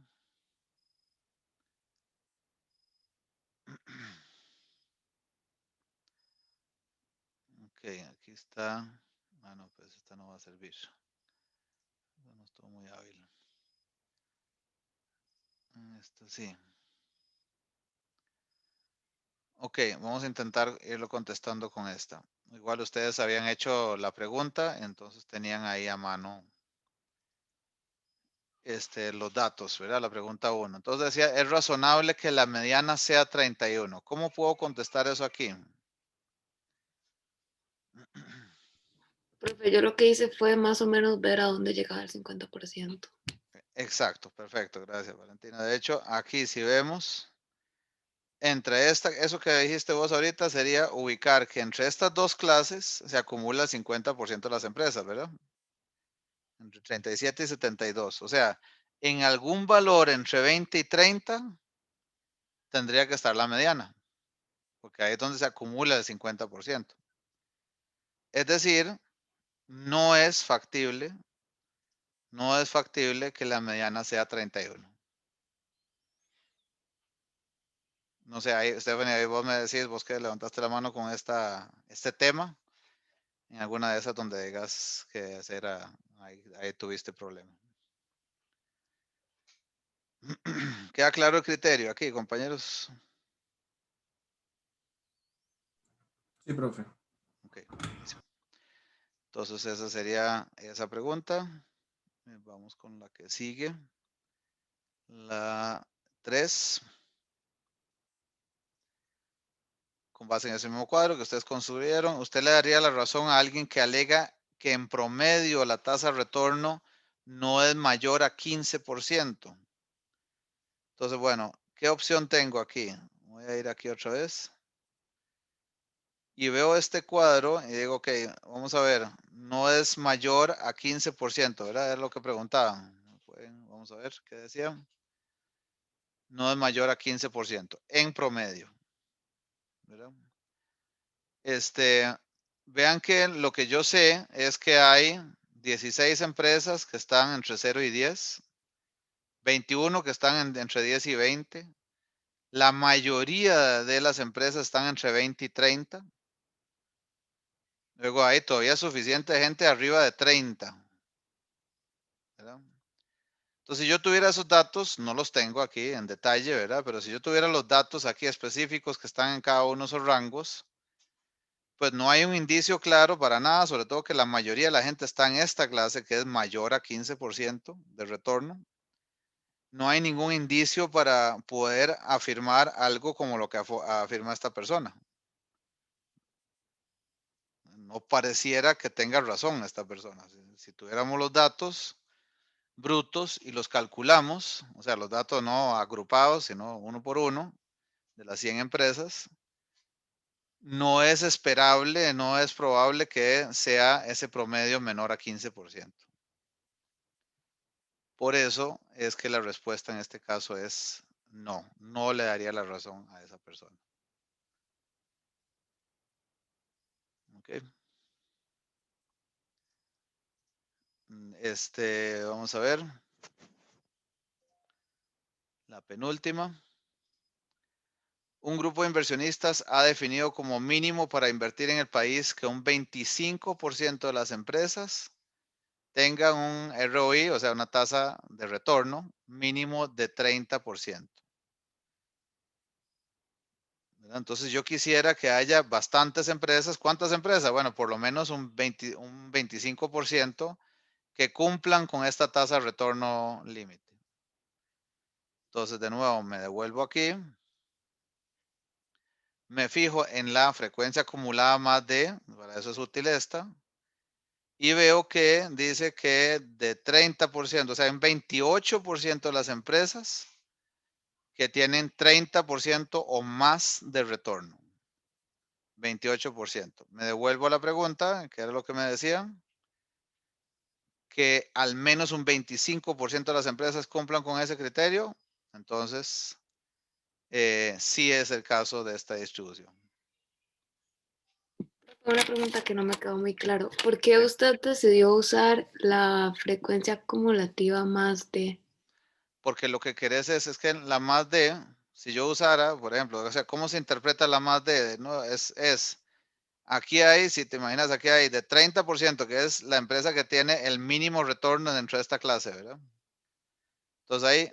Ok, aquí está. Ah, no, pues esta no va a servir. No estoy muy hábil. Esto sí. Ok, vamos a intentar irlo contestando con esta. Igual ustedes habían hecho la pregunta, entonces tenían ahí a mano los datos, ¿verdad? La pregunta 1. Entonces decía, es razonable que la mediana sea 31. ¿Cómo puedo contestar eso aquí? Profe, yo lo que hice fue más o menos ver a dónde llegaba el 50%. Exacto, perfecto, gracias Valentina. De hecho, aquí si vemos, entre eso que dijiste vos ahorita sería ubicar que entre estas dos clases se acumula el 50% de las empresas, ¿verdad? Entre 37 y 72. O sea, en algún valor entre 20 y 30 tendría que estar la mediana, porque ahí es donde se acumula el 50%. Es decir, no es factible que la mediana sea 31. No sé, ahí, Stephanie, ahí vos me decís, vos que levantaste la mano con este tema, en alguna de esas donde digas que ahí tuviste problema. ¿Queda claro el criterio aquí, compañeros? Sí, profe. Ok, buenísimo. Entonces esa sería esa pregunta. Vamos con la que sigue. La 3. Con base en ese mismo cuadro que ustedes construyeron, usted le daría la razón a alguien que alega que en promedio la tasa de retorno no es mayor a 15%. Entonces, bueno, ¿qué opción tengo aquí? Voy a ir aquí otra vez. Y veo este cuadro y digo, ok, vamos a ver, no es mayor a 15%, ¿verdad? Es lo que preguntaban. Vamos a ver qué decían. No es mayor a 15% en promedio, ¿verdad? Vean que lo que yo sé es que hay 16 empresas que están entre 0 y 10, 21 que están entre 10 y 20. La mayoría de las empresas están entre 20 y 30. Luego hay todavía suficiente gente arriba de 30. ¿Verdad? Entonces, si yo tuviera esos datos, no los tengo aquí en detalle, ¿verdad? Pero si yo tuviera los datos aquí específicos que están en cada uno de esos rangos, pues no hay un indicio claro para nada, sobre todo que la mayoría de la gente está en esta clase que es mayor a 15% de retorno. No hay ningún indicio para poder afirmar algo como lo que afirma esta persona. No pareciera que tenga razón esta persona. Si tuviéramos los datos brutos y los calculamos, o sea, los datos no agrupados, sino uno por uno, de las 100 empresas, no es esperable, no es probable que sea ese promedio menor a 15%. Por eso es que la respuesta en este caso es no, no le daría la razón a esa persona. Okay. Vamos a ver. La penúltima. Un grupo de inversionistas ha definido como mínimo para invertir en el país que un 25% de las empresas tengan un ROI, o sea, una tasa de retorno mínimo de 30%. Entonces yo quisiera que haya bastantes empresas. ¿Cuántas empresas? Bueno, por lo menos un 25% que cumplan con esta tasa de retorno límite. Entonces, de nuevo, me devuelvo aquí. Me fijo en la frecuencia acumulada más de, para eso es útil esta. Y veo que dice que de 30%, o sea, en 28% de las empresas que tienen 30% o más de retorno. 28%. Me devuelvo a la pregunta, que era lo que me decían, que al menos un 25% de las empresas cumplan con ese criterio. Entonces, sí es el caso de esta distribución. Una pregunta que no me quedó muy claro. ¿Por qué usted decidió usar la frecuencia acumulativa más de? Porque lo que querés es que la más de, si yo usara, por ejemplo, o sea, ¿cómo se interpreta la más de? No, aquí hay, si te imaginas, aquí hay de 30%, que es la empresa que tiene el mínimo retorno dentro de esta clase, ¿verdad? Entonces hay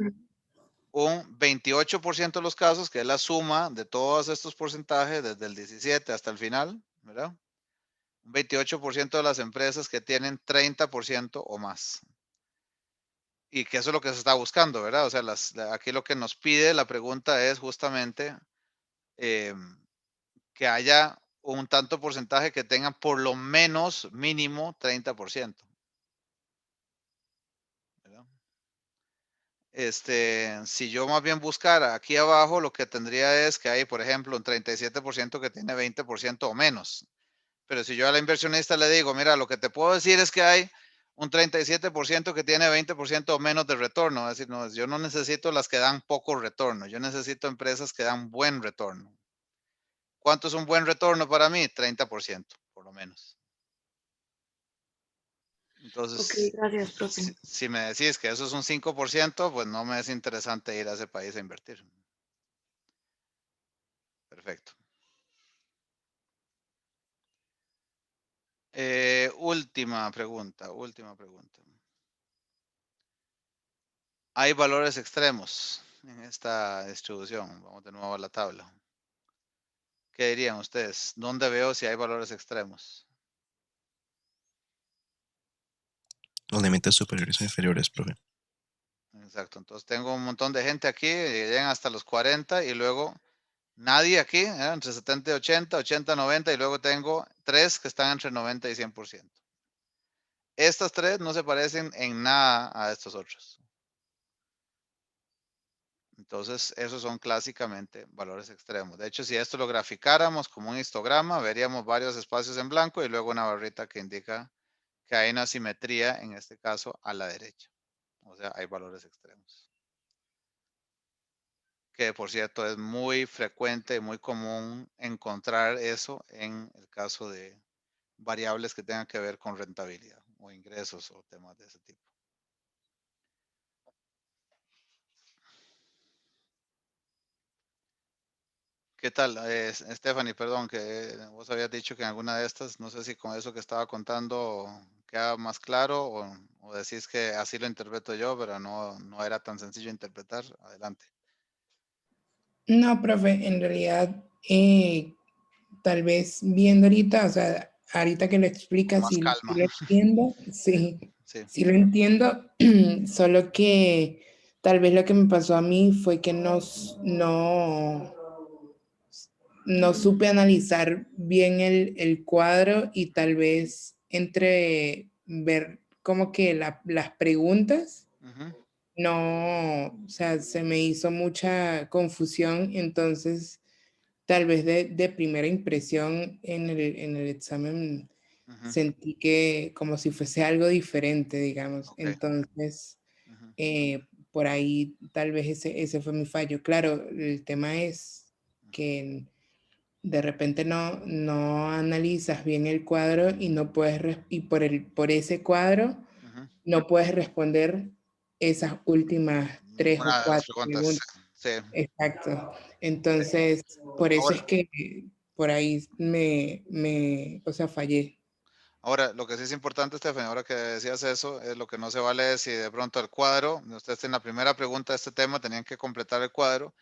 un 28% de los casos, que es la suma de todos estos porcentajes desde el 17 hasta el final, ¿verdad? Un 28% de las empresas que tienen 30% o más. Y que eso es lo que se está buscando, ¿verdad? O sea, aquí lo que nos pide la pregunta es justamente que haya un tanto porcentaje que tengan por lo menos mínimo 30%. ¿verdad? Si yo más bien buscara aquí abajo, lo que tendría es que hay, por ejemplo, un 37% que tiene 20% o menos. Pero si yo a la inversionista le digo, mira, lo que te puedo decir es que hay un 37% que tiene 20% o menos de retorno. Es decir, no, yo no necesito las que dan poco retorno. Yo necesito empresas que dan buen retorno. ¿Cuánto es un buen retorno para mí? 30%, por lo menos. Entonces, Ok, gracias, profe. si me decís que eso es un 5%, pues no me es interesante ir a ese país a invertir. Perfecto. Última pregunta. Hay valores extremos en esta distribución. Vamos de nuevo a la tabla. ¿Qué dirían ustedes? ¿Dónde veo si hay valores extremos? Los límites superiores o inferiores, profe. Exacto. Entonces tengo un montón de gente aquí, llegan hasta los 40 y luego nadie aquí, entre 70 y 80, 80, 90 y luego tengo 3 que están entre 90 y 100%. Estas 3 no se parecen en nada a estos otros. Entonces, esos son clásicamente valores extremos. De hecho, si esto lo graficáramos como un histograma, veríamos varios espacios en blanco y luego una barrita que indica que hay una simetría, en este caso, a la derecha. O sea, hay valores extremos. Que, por cierto, es muy frecuente, muy común encontrar eso en el caso de variables que tengan que ver con rentabilidad o ingresos o temas de ese tipo. ¿Qué tal, Stephanie? Perdón, que vos habías dicho que en alguna de estas, no sé si con eso que estaba contando queda más claro o decís que así lo interpreto yo, pero no era tan sencillo interpretar. Adelante. No, profe, en realidad, tal vez viendo ahorita, o sea, ahorita que lo Con explicas, más sí, calma. lo entiendo, sí, Sí. sí lo entiendo, solo que tal vez lo que me pasó a mí fue que no supe analizar bien el cuadro y tal vez entre ver como que las preguntas, Ujú. no, o sea, se me hizo mucha confusión, entonces tal vez de primera impresión en el examen Ujú. sentí que como si fuese algo diferente, digamos. Ok. Entonces, Ujú. por ahí tal vez ese fue mi fallo. Claro, el tema es que de repente no analizas bien el cuadro y no puedes, y por ese cuadro Ujú. no puedes responder esas últimas 3 o Ninguna de las 4 preguntas. preguntas. Sí. Exacto. Entonces, por eso Ahora, es que por ahí o sea, fallé. ahora, lo que sí es importante, Stephanie, ahora que decías eso, es lo que no se vale es si de pronto el cuadro, ustedes en la primera pregunta de este tema tenían que completar el cuadro.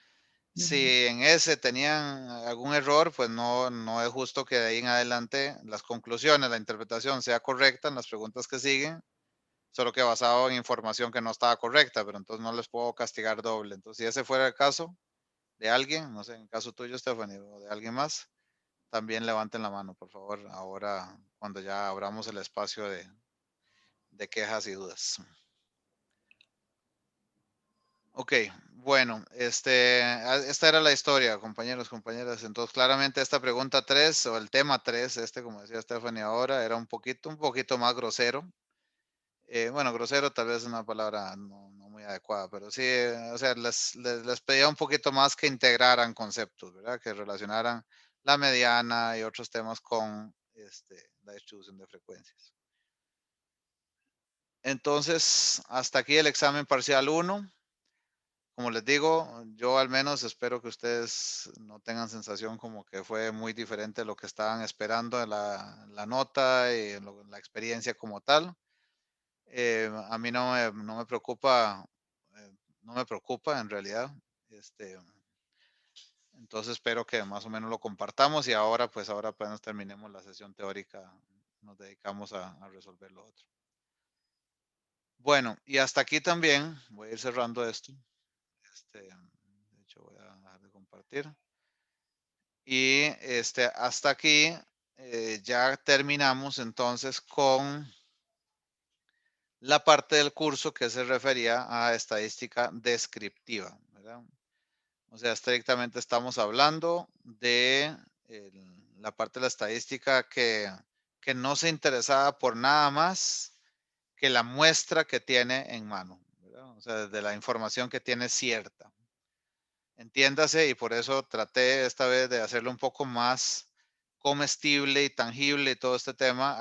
Si en ese tenían algún error, pues no es justo que de ahí en adelante las conclusiones, la interpretación sea correcta en las preguntas que siguen, solo que basado en información que no estaba correcta, pero entonces no les puedo castigar doble. Entonces, si ese fuera el caso de alguien, no sé, en el caso tuyo, Stephanie, o de alguien más, también levanten la mano, por favor, ahora cuando ya abramos el espacio de quejas y dudas. Ok, bueno, esta era la historia, compañeros, compañeras. Entonces, claramente esta pregunta 3 o el tema 3, como decía Stephanie ahora, era un poquito más grosero. Bueno, grosero tal vez es una palabra no muy adecuada, pero sí, o sea, les pedía un poquito más que integraran conceptos, ¿verdad? Que relacionaran la mediana y otros temas con la distribución de frecuencias. Entonces, hasta aquí el examen parcial 1. Como les digo, yo al menos espero que ustedes no tengan sensación como que fue muy diferente de lo que estaban esperando en la nota y en la experiencia como tal. A mí no me preocupa, no me preocupa en realidad. Entonces espero que más o menos lo compartamos y ahora apenas terminemos la sesión teórica, nos dedicamos a resolver lo otro. Bueno, y hasta aquí también voy a ir cerrando esto. De hecho, voy a dejar de compartir. Y hasta aquí ya terminamos entonces con la parte del curso que se refería a estadística descriptiva, ¿verdad? O sea, estrictamente estamos hablando de la parte de la estadística que no se interesaba por nada más que la muestra que tiene en mano, ¿verdad? O sea, de la información que tiene cierta. Entiéndase, y por eso traté esta vez de hacerlo un poco más comestible y tangible y todo este tema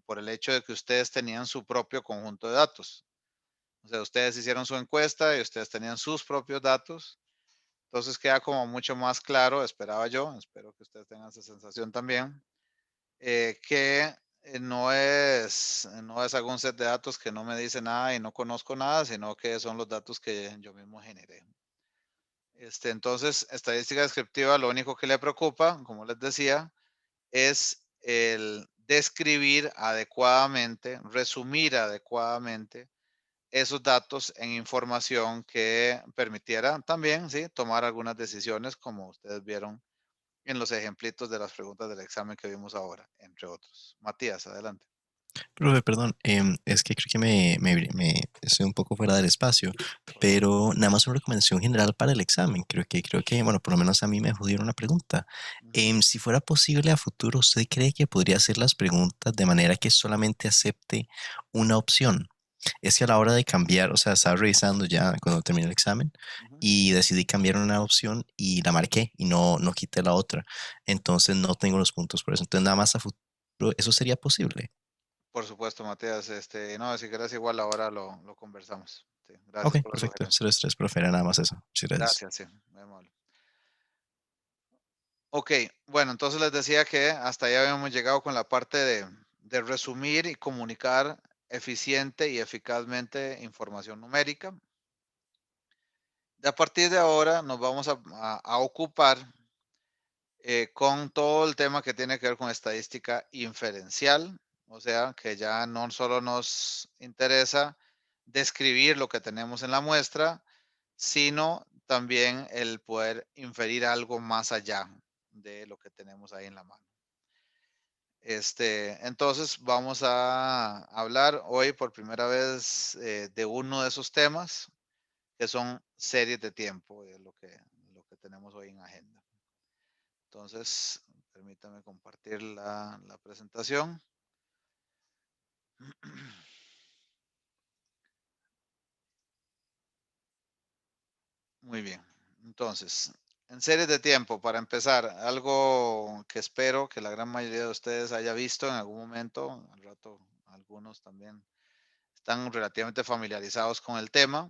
por el hecho de que ustedes tenían su propio conjunto de datos. O sea, ustedes hicieron su encuesta y ustedes tenían sus propios datos. Entonces queda como mucho más claro, esperaba yo, espero que ustedes tengan esa sensación también, que no es algún set de datos que no me dice nada y no conozco nada, sino que son los datos que yo mismo generé. Entonces, estadística descriptiva, lo único que le preocupa, como les decía, es el describir adecuadamente, resumir adecuadamente esos datos en información que permitiera también, sí, tomar algunas decisiones, como ustedes vieron en los ejemplitos de las preguntas del examen que vimos ahora, entre otros. Matías, adelante. Profe, perdón, es que creo que estoy un poco fuera del espacio, pero nada más una recomendación general para el examen. Creo que, bueno, por lo menos a mí me jodieron una pregunta. Si fuera posible a futuro, ¿usted cree que podría hacer las preguntas de manera que solamente acepte una opción? Es que a la hora de cambiar, o sea, estaba revisando ya cuando terminé el examen y decidí cambiar una opción y la marqué y no quité la otra. Entonces no tengo los puntos por eso. Entonces nada más a futuro, ¿eso sería posible? Por supuesto, Matías. No, si quieres igual ahora lo conversamos. Sí, Ok, gracias por la perfecto. sugerencia. 0 profe, era nada más eso. Muchas gracias. Gracias, sí, muy amable. Ok, bueno, entonces les decía que hasta allá habíamos llegado con la parte de resumir y comunicar eficiente y eficazmente información numérica. De a partir de ahora nos vamos a ocupar con todo el tema que tiene que ver con estadística inferencial, o sea, que ya no solo nos interesa describir lo que tenemos en la muestra, sino también el poder inferir algo más allá de lo que tenemos ahí en la mano. Entonces vamos a hablar hoy por primera vez de uno de esos temas que son series de tiempo, lo que tenemos hoy en agenda. Entonces, permítame compartir la presentación. Muy bien. Entonces, en series de tiempo, para empezar, algo que espero que la gran mayoría de ustedes haya visto en algún momento, al rato algunos también están relativamente familiarizados con el tema.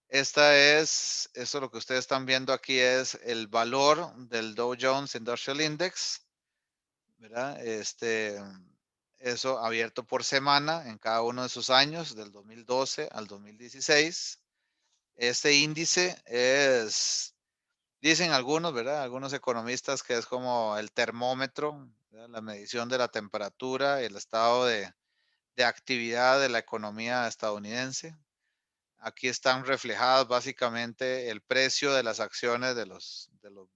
Esto lo que ustedes están viendo aquí es el valor del Dow Jones Industrial Index, ¿verdad? Eso abierto por semana en cada uno de sus años, del 2012 al 2016. Este índice dicen algunos, ¿verdad? Algunos economistas que es como el termómetro, ¿verdad? La medición de la temperatura y el estado de actividad de la economía estadounidense. Aquí están reflejadas básicamente el precio de las acciones de los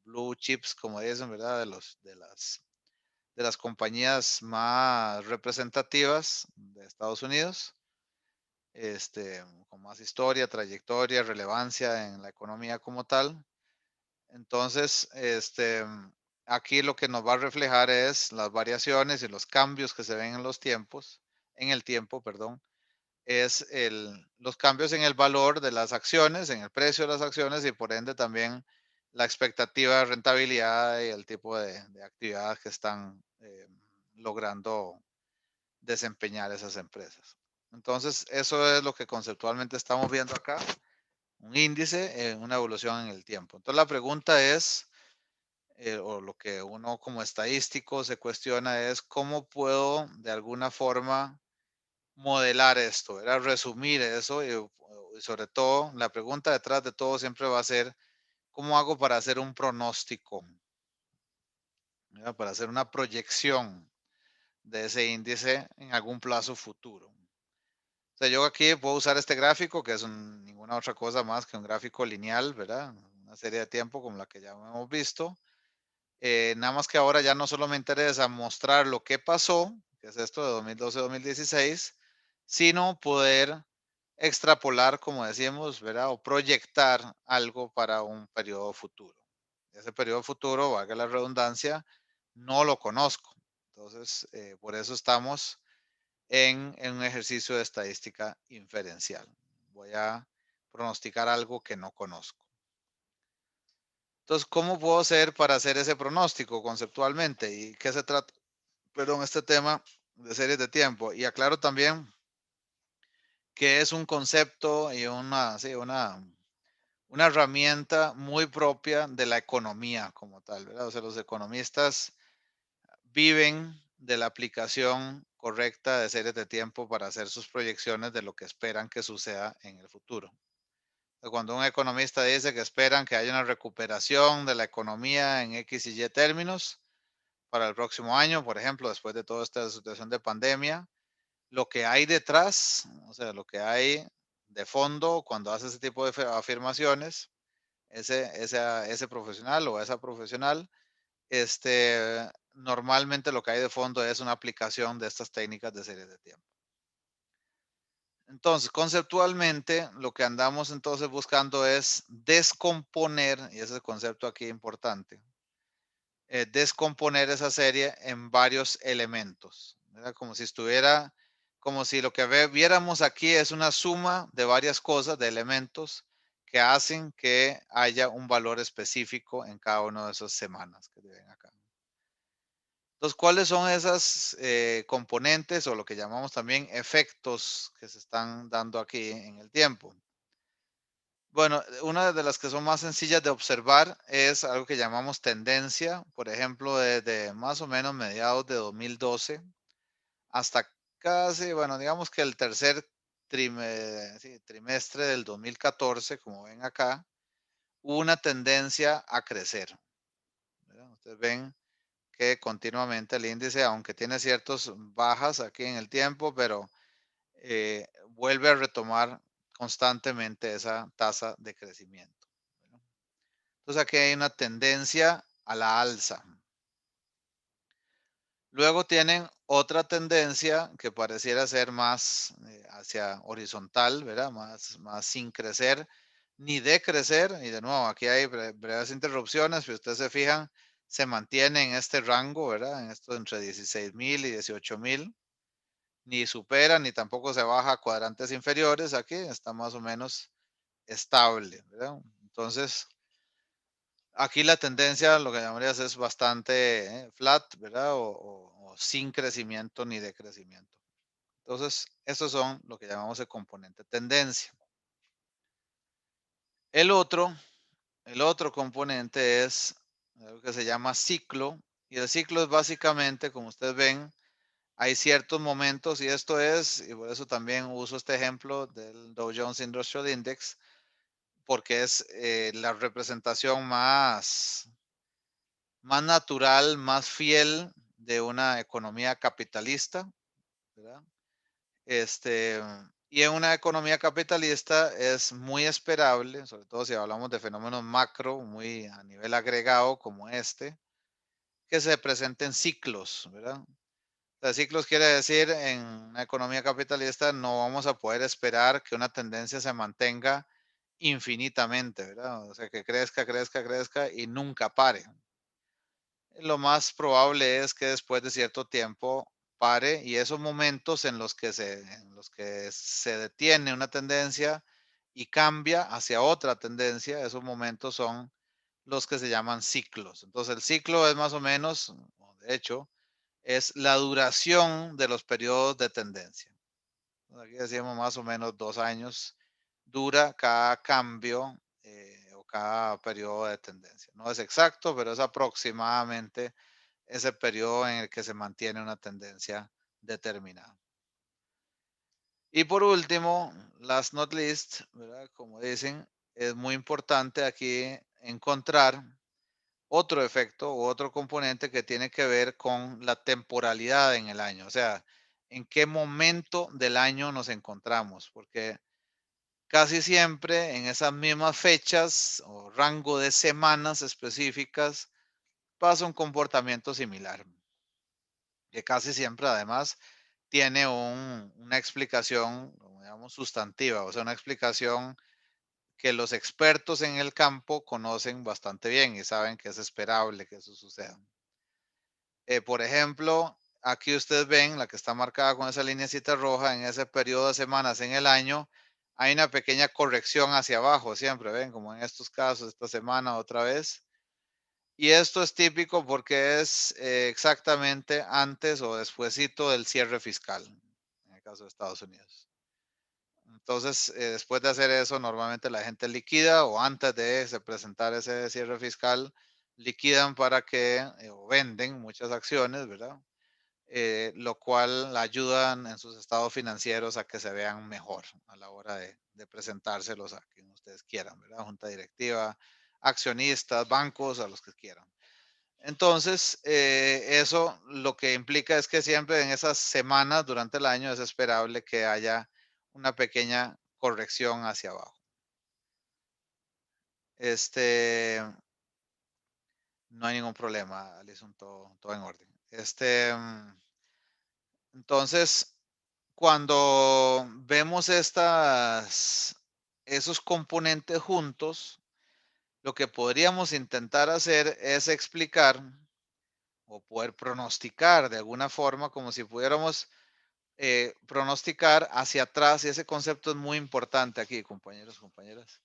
blue chips, como dicen, ¿verdad? De las compañías más representativas de Estados Unidos, con más historia, trayectoria, relevancia en la economía como tal. Entonces, aquí lo que nos va a reflejar es las variaciones y los cambios que se ven en el tiempo, perdón, es los cambios en el valor de las acciones, en el precio de las acciones y por ende también la expectativa de rentabilidad y el tipo de actividad que están logrando desempeñar esas empresas. Entonces, eso es lo que conceptualmente estamos viendo acá, un índice, una evolución en el tiempo. Entonces, la pregunta es, o lo que uno como estadístico se cuestiona es, ¿cómo puedo de alguna forma modelar esto? Era resumir eso y sobre todo, la pregunta detrás de todo siempre va a ser, ¿cómo hago para hacer un pronóstico? ¿Verdad? Para hacer una proyección de ese índice en algún plazo futuro. O sea, yo aquí puedo usar este gráfico, que es ninguna otra cosa más que un gráfico lineal, ¿verdad? Una serie de tiempo como la que ya hemos visto. Nada más que ahora ya no solo me interesa mostrar lo que pasó, que es esto de 2012-2016, sino poder extrapolar, como decíamos, ¿verdad? O proyectar algo para un periodo futuro. Ese periodo futuro, valga la redundancia, no lo conozco. Entonces, por eso estamos en un ejercicio de estadística inferencial. Voy a pronosticar algo que no conozco. Entonces, ¿cómo puedo hacer para hacer ese pronóstico conceptualmente? ¿Y qué se trata? Perdón, este tema de series de tiempo. Y aclaro también que es un concepto y una herramienta muy propia de la economía como tal, ¿verdad? O sea, los economistas viven de la aplicación correcta de series de tiempo para hacer sus proyecciones de lo que esperan que suceda en el futuro. Cuando un economista dice que esperan que haya una recuperación de la economía en X y Y términos para el próximo año, por ejemplo, después de toda esta situación de pandemia, lo que hay detrás, o sea, lo que hay de fondo cuando hace ese tipo de afirmaciones, ese profesional o esa profesional, normalmente lo que hay de fondo es una aplicación de estas técnicas de series de tiempo. Entonces, conceptualmente, lo que andamos entonces buscando es descomponer, y ese es el concepto aquí importante, descomponer esa serie en varios elementos, ¿verdad? Como si estuviera, como si lo que viéramos aquí es una suma de varias cosas, de elementos que hacen que haya un valor específico en cada una de esas semanas que ven acá. Entonces, ¿cuáles son esas componentes o lo que llamamos también efectos que se están dando aquí en el tiempo? Bueno, una de las que son más sencillas de observar es algo que llamamos tendencia, por ejemplo, desde más o menos mediados de 2012 hasta casi, bueno, digamos que el tercer trimestre del 2014, como ven acá, hubo una tendencia a crecer, ¿verdad? Ustedes ven que continuamente el índice, aunque tiene ciertas bajas aquí en el tiempo, pero vuelve a retomar constantemente esa tasa de crecimiento. ¿Verdad? Entonces aquí hay una tendencia a la alza. Luego tienen otra tendencia que pareciera ser más hacia horizontal, ¿verdad? Más sin crecer ni decrecer. Y de nuevo, aquí hay breves interrupciones, si ustedes se fijan, se mantiene en este rango, ¿verdad? En esto entre 16,000 y 18,000. Ni supera ni tampoco se baja a cuadrantes inferiores. Aquí está más o menos estable, ¿verdad? Entonces, aquí la tendencia, lo que llamarías, es bastante flat, ¿verdad? O sin crecimiento ni decrecimiento. Entonces, estos son lo que llamamos el componente tendencia. El otro componente es algo que se llama ciclo. Y el ciclo es básicamente, como ustedes ven, hay ciertos momentos, y esto es, y por eso también uso este ejemplo del Dow Jones Industrial Index, porque es la representación más natural, más fiel de una economía capitalista, ¿verdad? Y en una economía capitalista es muy esperable, sobre todo si hablamos de fenómenos macro, muy a nivel agregado como este, que se presenten ciclos, ¿verdad? O sea, ciclos quiere decir en una economía capitalista no vamos a poder esperar que una tendencia se mantenga infinitamente, ¿verdad? O sea, que crezca, crezca, crezca y nunca pare. Lo más probable es que después de cierto tiempo pare, y esos momentos en los que se detiene una tendencia y cambia hacia otra tendencia, esos momentos son los que se llaman ciclos. Entonces el ciclo es más o menos, o de hecho, es la duración de los periodos de tendencia. Aquí decíamos más o menos 2 años dura cada cambio o cada periodo de tendencia. No es exacto, pero es aproximadamente ese periodo en el que se mantiene una tendencia determinada. Y por último, last not least, ¿verdad? Como dicen, es muy importante aquí encontrar otro efecto u otro componente que tiene que ver con la temporalidad en el año, o sea, en qué momento del año nos encontramos, porque casi siempre en esas mismas fechas o rango de semanas específicas pasa un comportamiento similar, que casi siempre además tiene una explicación, digamos, sustantiva, o sea, una explicación que los expertos en el campo conocen bastante bien y saben que es esperable que eso suceda. Por ejemplo, aquí ustedes ven la que está marcada con esa lineacita roja en ese periodo de semanas en el año, hay una pequeña corrección hacia abajo siempre, ven, como en estos casos, esta semana otra vez. Y esto es típico porque es exactamente antes o despuesito del cierre fiscal, en el caso de Estados Unidos. Entonces, después de hacer eso, normalmente la gente liquida o antes de presentar ese cierre fiscal, liquidan para que, o venden muchas acciones, ¿verdad? Lo cual ayudan en sus estados financieros a que se vean mejor a la hora de presentárselos a quien ustedes quieran, ¿verdad? Junta directiva, accionistas, bancos, a los que quieran. Entonces, eso lo que implica es que siempre en esas semanas durante el año es esperable que haya una pequeña corrección hacia abajo. No hay ningún problema, Alison, todo en orden. Entonces, cuando vemos esos componentes juntos, lo que podríamos intentar hacer es explicar o poder pronosticar de alguna forma, como si pudiéramos pronosticar hacia atrás, y ese concepto es muy importante aquí, compañeros, compañeras.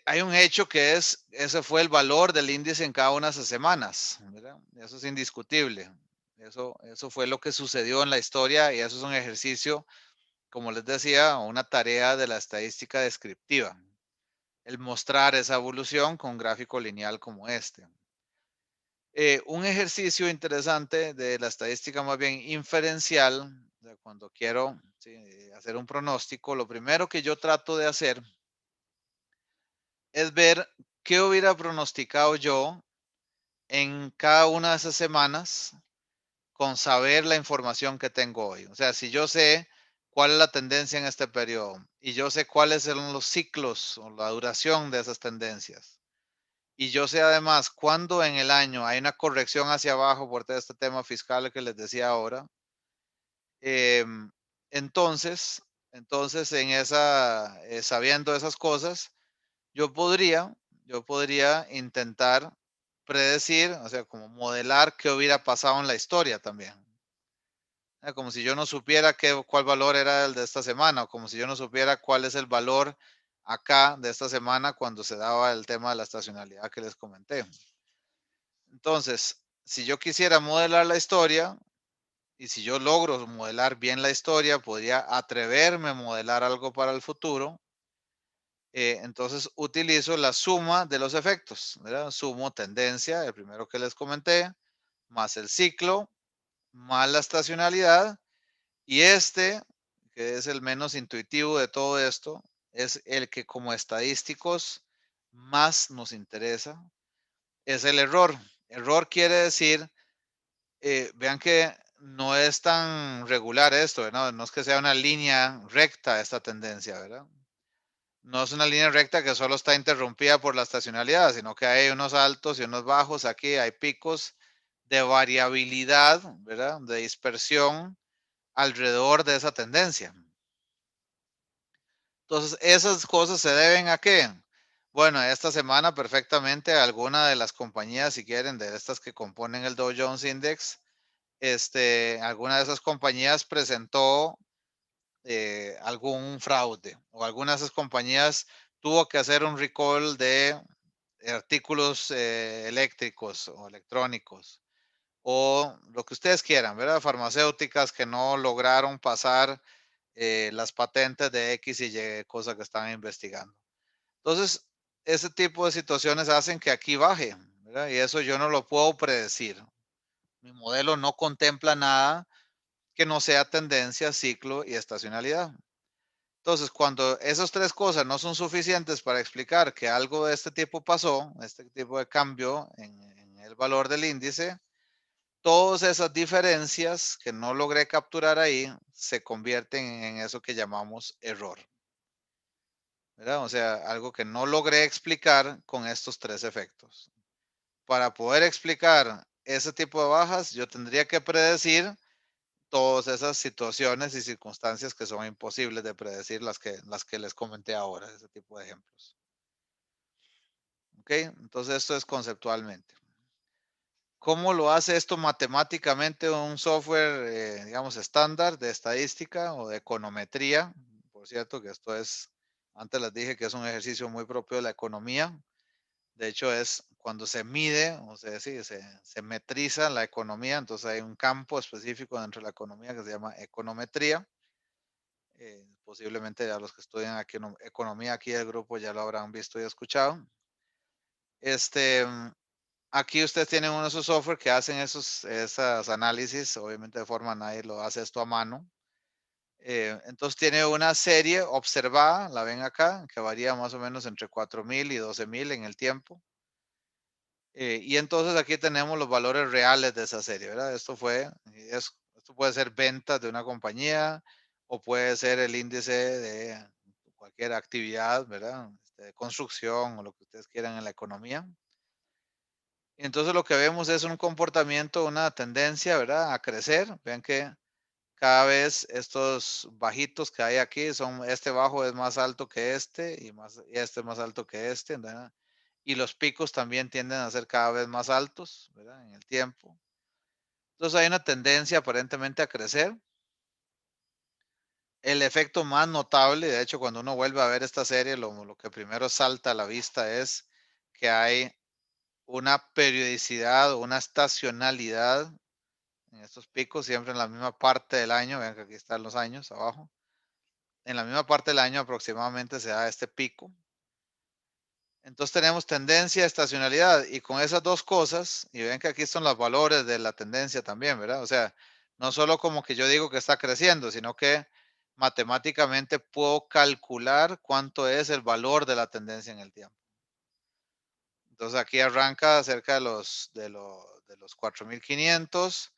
Hay un hecho que ese fue el valor del índice en cada una de esas semanas, ¿verdad? Eso es indiscutible. Eso fue lo que sucedió en la historia y eso es un ejercicio, como les decía, una tarea de la estadística descriptiva, el mostrar esa evolución con un gráfico lineal como este. Un ejercicio interesante de la estadística más bien inferencial, cuando quiero hacer un pronóstico, lo primero que yo trato de hacer es ver qué hubiera pronosticado yo en cada una de esas semanas con saber la información que tengo hoy. O sea, si yo sé cuál es la tendencia en este periodo y yo sé cuáles son los ciclos o la duración de esas tendencias, y yo sé además cuándo en el año hay una corrección hacia abajo por todo este tema fiscal que les decía ahora, em, entonces, sabiendo esas cosas, yo podría intentar predecir, o sea, como modelar qué hubiera pasado en la historia también. Como si yo no supiera cuál valor era el de esta semana, o como si yo no supiera cuál es el valor acá de esta semana cuando se daba el tema de la estacionalidad que les comenté. Entonces, si yo quisiera modelar la historia, y si yo logro modelar bien la historia, podría atreverme a modelar algo para el futuro. Entonces utilizo la suma de los efectos, ¿verdad? Sumo tendencia, el primero que les comenté, más el ciclo, más la estacionalidad, y que es el menos intuitivo de todo esto, es el que como estadísticos más nos interesa, es el error. Error quiere decir, vean que no es tan regular esto, ¿no? No es que sea una línea recta esta tendencia, ¿verdad? No es una línea recta que solo está interrumpida por la estacionalidad, sino que hay unos altos y unos bajos. Aquí hay picos de variabilidad, ¿verdad? De dispersión alrededor de esa tendencia. Entonces, esas cosas se deben a qué? Bueno, esta semana perfectamente alguna de las compañías, si quieren, de estas que componen el Dow Jones Index, alguna de esas compañías presentó algún fraude o alguna de esas compañías tuvo que hacer un recall de artículos eléctricos o electrónicos o lo que ustedes quieran, ¿verdad? Farmacéuticas que no lograron pasar las patentes de X y Y, cosa que están investigando. Entonces, ese tipo de situaciones hacen que aquí baje, ¿verdad? Y eso yo no lo puedo predecir. Mi modelo no contempla nada que no sea tendencia, ciclo y estacionalidad. Entonces, cuando esas tres cosas no son suficientes para explicar que algo de este tipo pasó, este tipo de cambio en el valor del índice, todas esas diferencias que no logré capturar ahí se convierten en eso que llamamos error, ¿verdad? O sea, algo que no logré explicar con estos tres efectos. para poder explicar ese tipo de bajas, yo tendría que predecir todas esas situaciones y circunstancias que son imposibles de predecir, las que les comenté ahora, ese tipo de ejemplos. ¿Ok? Entonces esto es conceptualmente. ¿Cómo lo hace esto matemáticamente un software, digamos, estándar de estadística o de econometría? Por cierto, que esto es, antes les dije que es un ejercicio muy propio de la economía. De hecho, es cuando se mide, o sea, sí, se metriza la economía, entonces hay un campo específico dentro de la economía que se llama econometría. Posiblemente ya los que estudian aquí, economía aquí del grupo ya lo habrán visto y escuchado. Aquí ustedes tienen uno de esos software que hacen esos análisis, obviamente de forma nadie lo hace esto a mano. Entonces tiene una serie observada, la ven acá, que varía más o menos entre 4.000 y 12.000 en el tiempo. Y entonces aquí tenemos los valores reales de esa serie, ¿verdad? Esto puede ser ventas de una compañía o puede ser el índice de cualquier actividad, ¿verdad? De construcción o lo que ustedes quieran en la economía. Y entonces lo que vemos es un comportamiento, una tendencia, ¿verdad? A crecer. Vean que cada vez estos bajitos que hay aquí este bajo es más alto que este y este es más alto que este, ¿verdad? Y los picos también tienden a ser cada vez más altos, ¿verdad? En el tiempo. Entonces hay una tendencia aparentemente a crecer. El efecto más notable, de hecho, cuando uno vuelve a ver esta serie, lo que primero salta a la vista es que hay una periodicidad o una estacionalidad en estos picos, siempre en la misma parte del año. Vean que aquí están los años abajo. En la misma parte del año aproximadamente se da este pico. Entonces tenemos tendencia, estacionalidad, y con esas dos cosas, y ven que aquí son los valores de la tendencia también, ¿verdad? O sea, no solo como que yo digo que está creciendo, sino que matemáticamente puedo calcular cuánto es el valor de la tendencia en el tiempo. Entonces aquí arranca cerca de los 4.500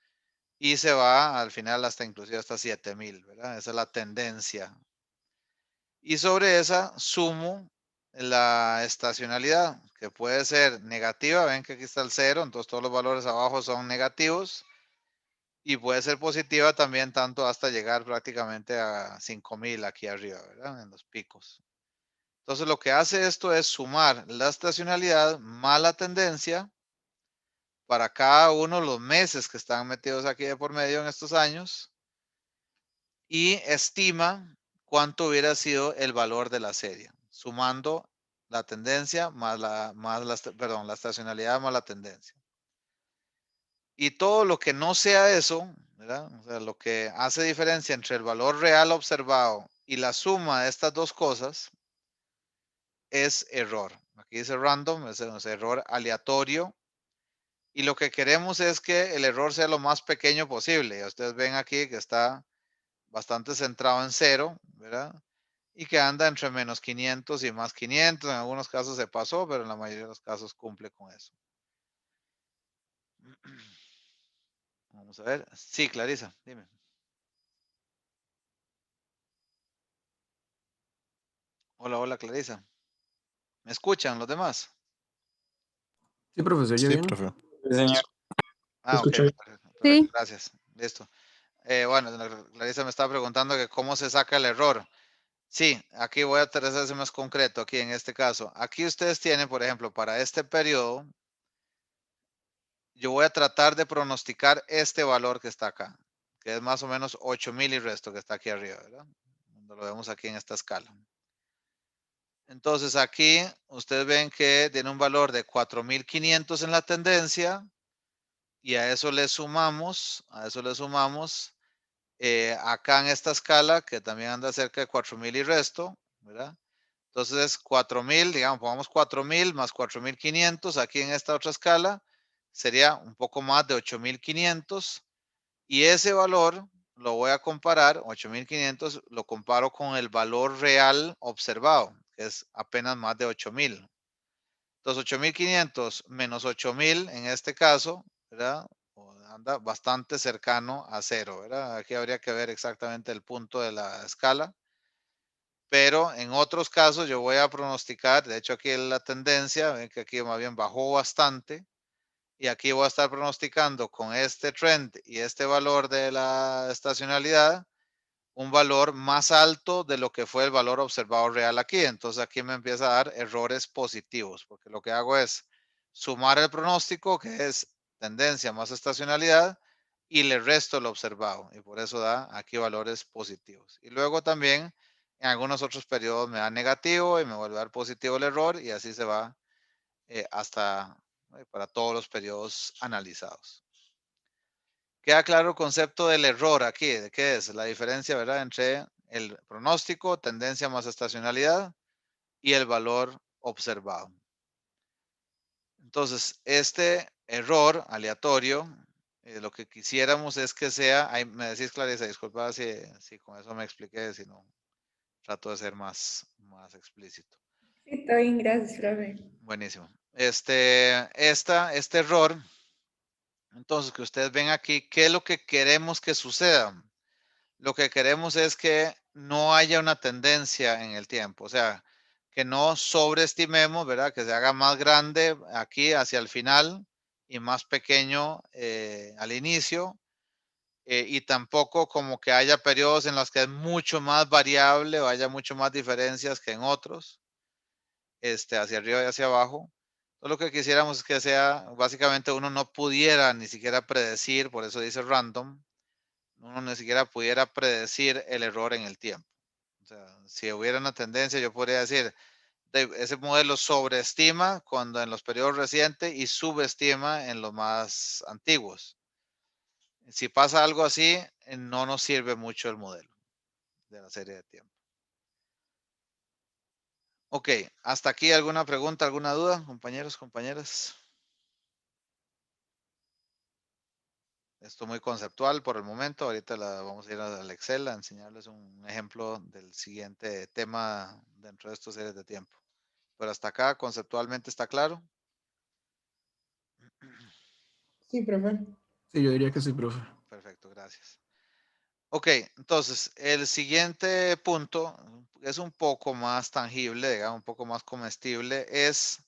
y se va al final hasta inclusive hasta 7.000, ¿verdad? Esa es la tendencia. Y sobre esa sumo la estacionalidad, que puede ser negativa. Ven que aquí está el 0, entonces todos los valores abajo son negativos. Y puede ser positiva también, tanto hasta llegar prácticamente a 5.000 aquí arriba, ¿verdad? En los picos. Entonces lo que hace esto es sumar la estacionalidad más la tendencia para cada uno de los meses que están metidos aquí de por medio en estos años y estima cuánto hubiera sido el valor de la serie, sumando la tendencia la estacionalidad más la tendencia. Y todo lo que no sea eso, ¿verdad? O sea, lo que hace diferencia entre el valor real observado y la suma de estas dos cosas es error. Aquí dice random, es error aleatorio. Y lo que queremos es que el error sea lo más pequeño posible. Ya ustedes ven aquí que está bastante centrado en 0, ¿verdad? Y que anda entre menos 500 y más 500. En algunos casos se pasó, pero en la mayoría de los casos cumple con eso. Vamos a ver. Sí, Clarisa, dime. Hola, hola, Clarisa. ¿Me escuchan los demás? Sí, profesor, ¿oye Sí, bien? profe. Sí, señor. Ah, ok, Escucha. perfecto, Sí. gracias. Listo. Bueno, Clarisa me estaba preguntando que cómo se saca el error. Sí, aquí voy a ser más concreto, aquí en este caso. Aquí ustedes tienen, por ejemplo, para este periodo, yo voy a tratar de pronosticar este valor que está acá, que es más o menos 8.000 y resto que está aquí arriba, ¿verdad? Lo vemos aquí en esta escala. Entonces aquí ustedes ven que tiene un valor de 4.500 en la tendencia y a eso le sumamos, acá en esta escala que también anda cerca de 4.000 y resto, ¿verdad? Entonces 4.000, digamos, pongamos 4.000 más 4.500 aquí en esta otra escala, sería un poco más de 8.500 y ese valor lo voy a comparar, 8.500, lo comparo con el valor real observado, que es apenas más de 8.000. Entonces 8.500 menos 8.000 en este caso, ¿verdad? Anda bastante cercano a 0, ¿verdad? Aquí habría que ver exactamente el punto de la escala. Pero en otros casos yo voy a pronosticar, de hecho aquí la tendencia, ven que aquí más bien bajó bastante. Y aquí voy a estar pronosticando con este trend y este valor de la estacionalidad un valor más alto de lo que fue el valor observado real aquí. Entonces aquí me empieza a dar errores positivos, porque lo que hago es sumar el pronóstico, que es tendencia más estacionalidad, y le resto lo observado. Y por eso da aquí valores positivos. Y luego también en algunos otros periodos me da negativo y me vuelve a dar positivo el error, y así se va hasta para todos los periodos analizados. Queda claro el concepto del error aquí, de qué es la diferencia, ¿verdad? Entre el pronóstico, tendencia más estacionalidad y el valor observado. Entonces, este error aleatorio, lo que quisiéramos es que sea, ahí me decís Clarisa, disculpa si con eso me expliqué, si no, trato de ser más explícito. Sí, está bien, gracias, profe. Buenísimo. Este error, entonces que ustedes ven aquí, ¿qué es lo que queremos que suceda? Lo que queremos es que no haya una tendencia en el tiempo, o sea, que no sobreestimemos, ¿verdad? Que se haga más grande aquí hacia el final y más pequeño al inicio, y tampoco como que haya periodos en los que es mucho más variable o haya mucho más diferencias que en otros, hacia arriba y hacia abajo. Entonces, lo que quisiéramos es que sea, básicamente uno no pudiera ni siquiera predecir, por eso dice random, uno ni siquiera pudiera predecir el error en el tiempo. O sea, si hubiera una tendencia, yo podría decir, ese modelo sobreestima cuando en los periodos recientes y subestima en los más antiguos. Si pasa algo así, no nos sirve mucho el modelo de la serie de tiempo. Ok, hasta aquí alguna pregunta, alguna duda, compañeros, compañeras. Esto muy conceptual por el momento. Ahorita vamos a ir al Excel a enseñarles un ejemplo del siguiente tema dentro de estas series de tiempo. Pero hasta acá conceptualmente está claro. Sí, profe. Sí, yo diría que sí, profe. Perfecto, gracias. Ok, entonces el siguiente punto es un poco más tangible, digamos, un poco más comestible, es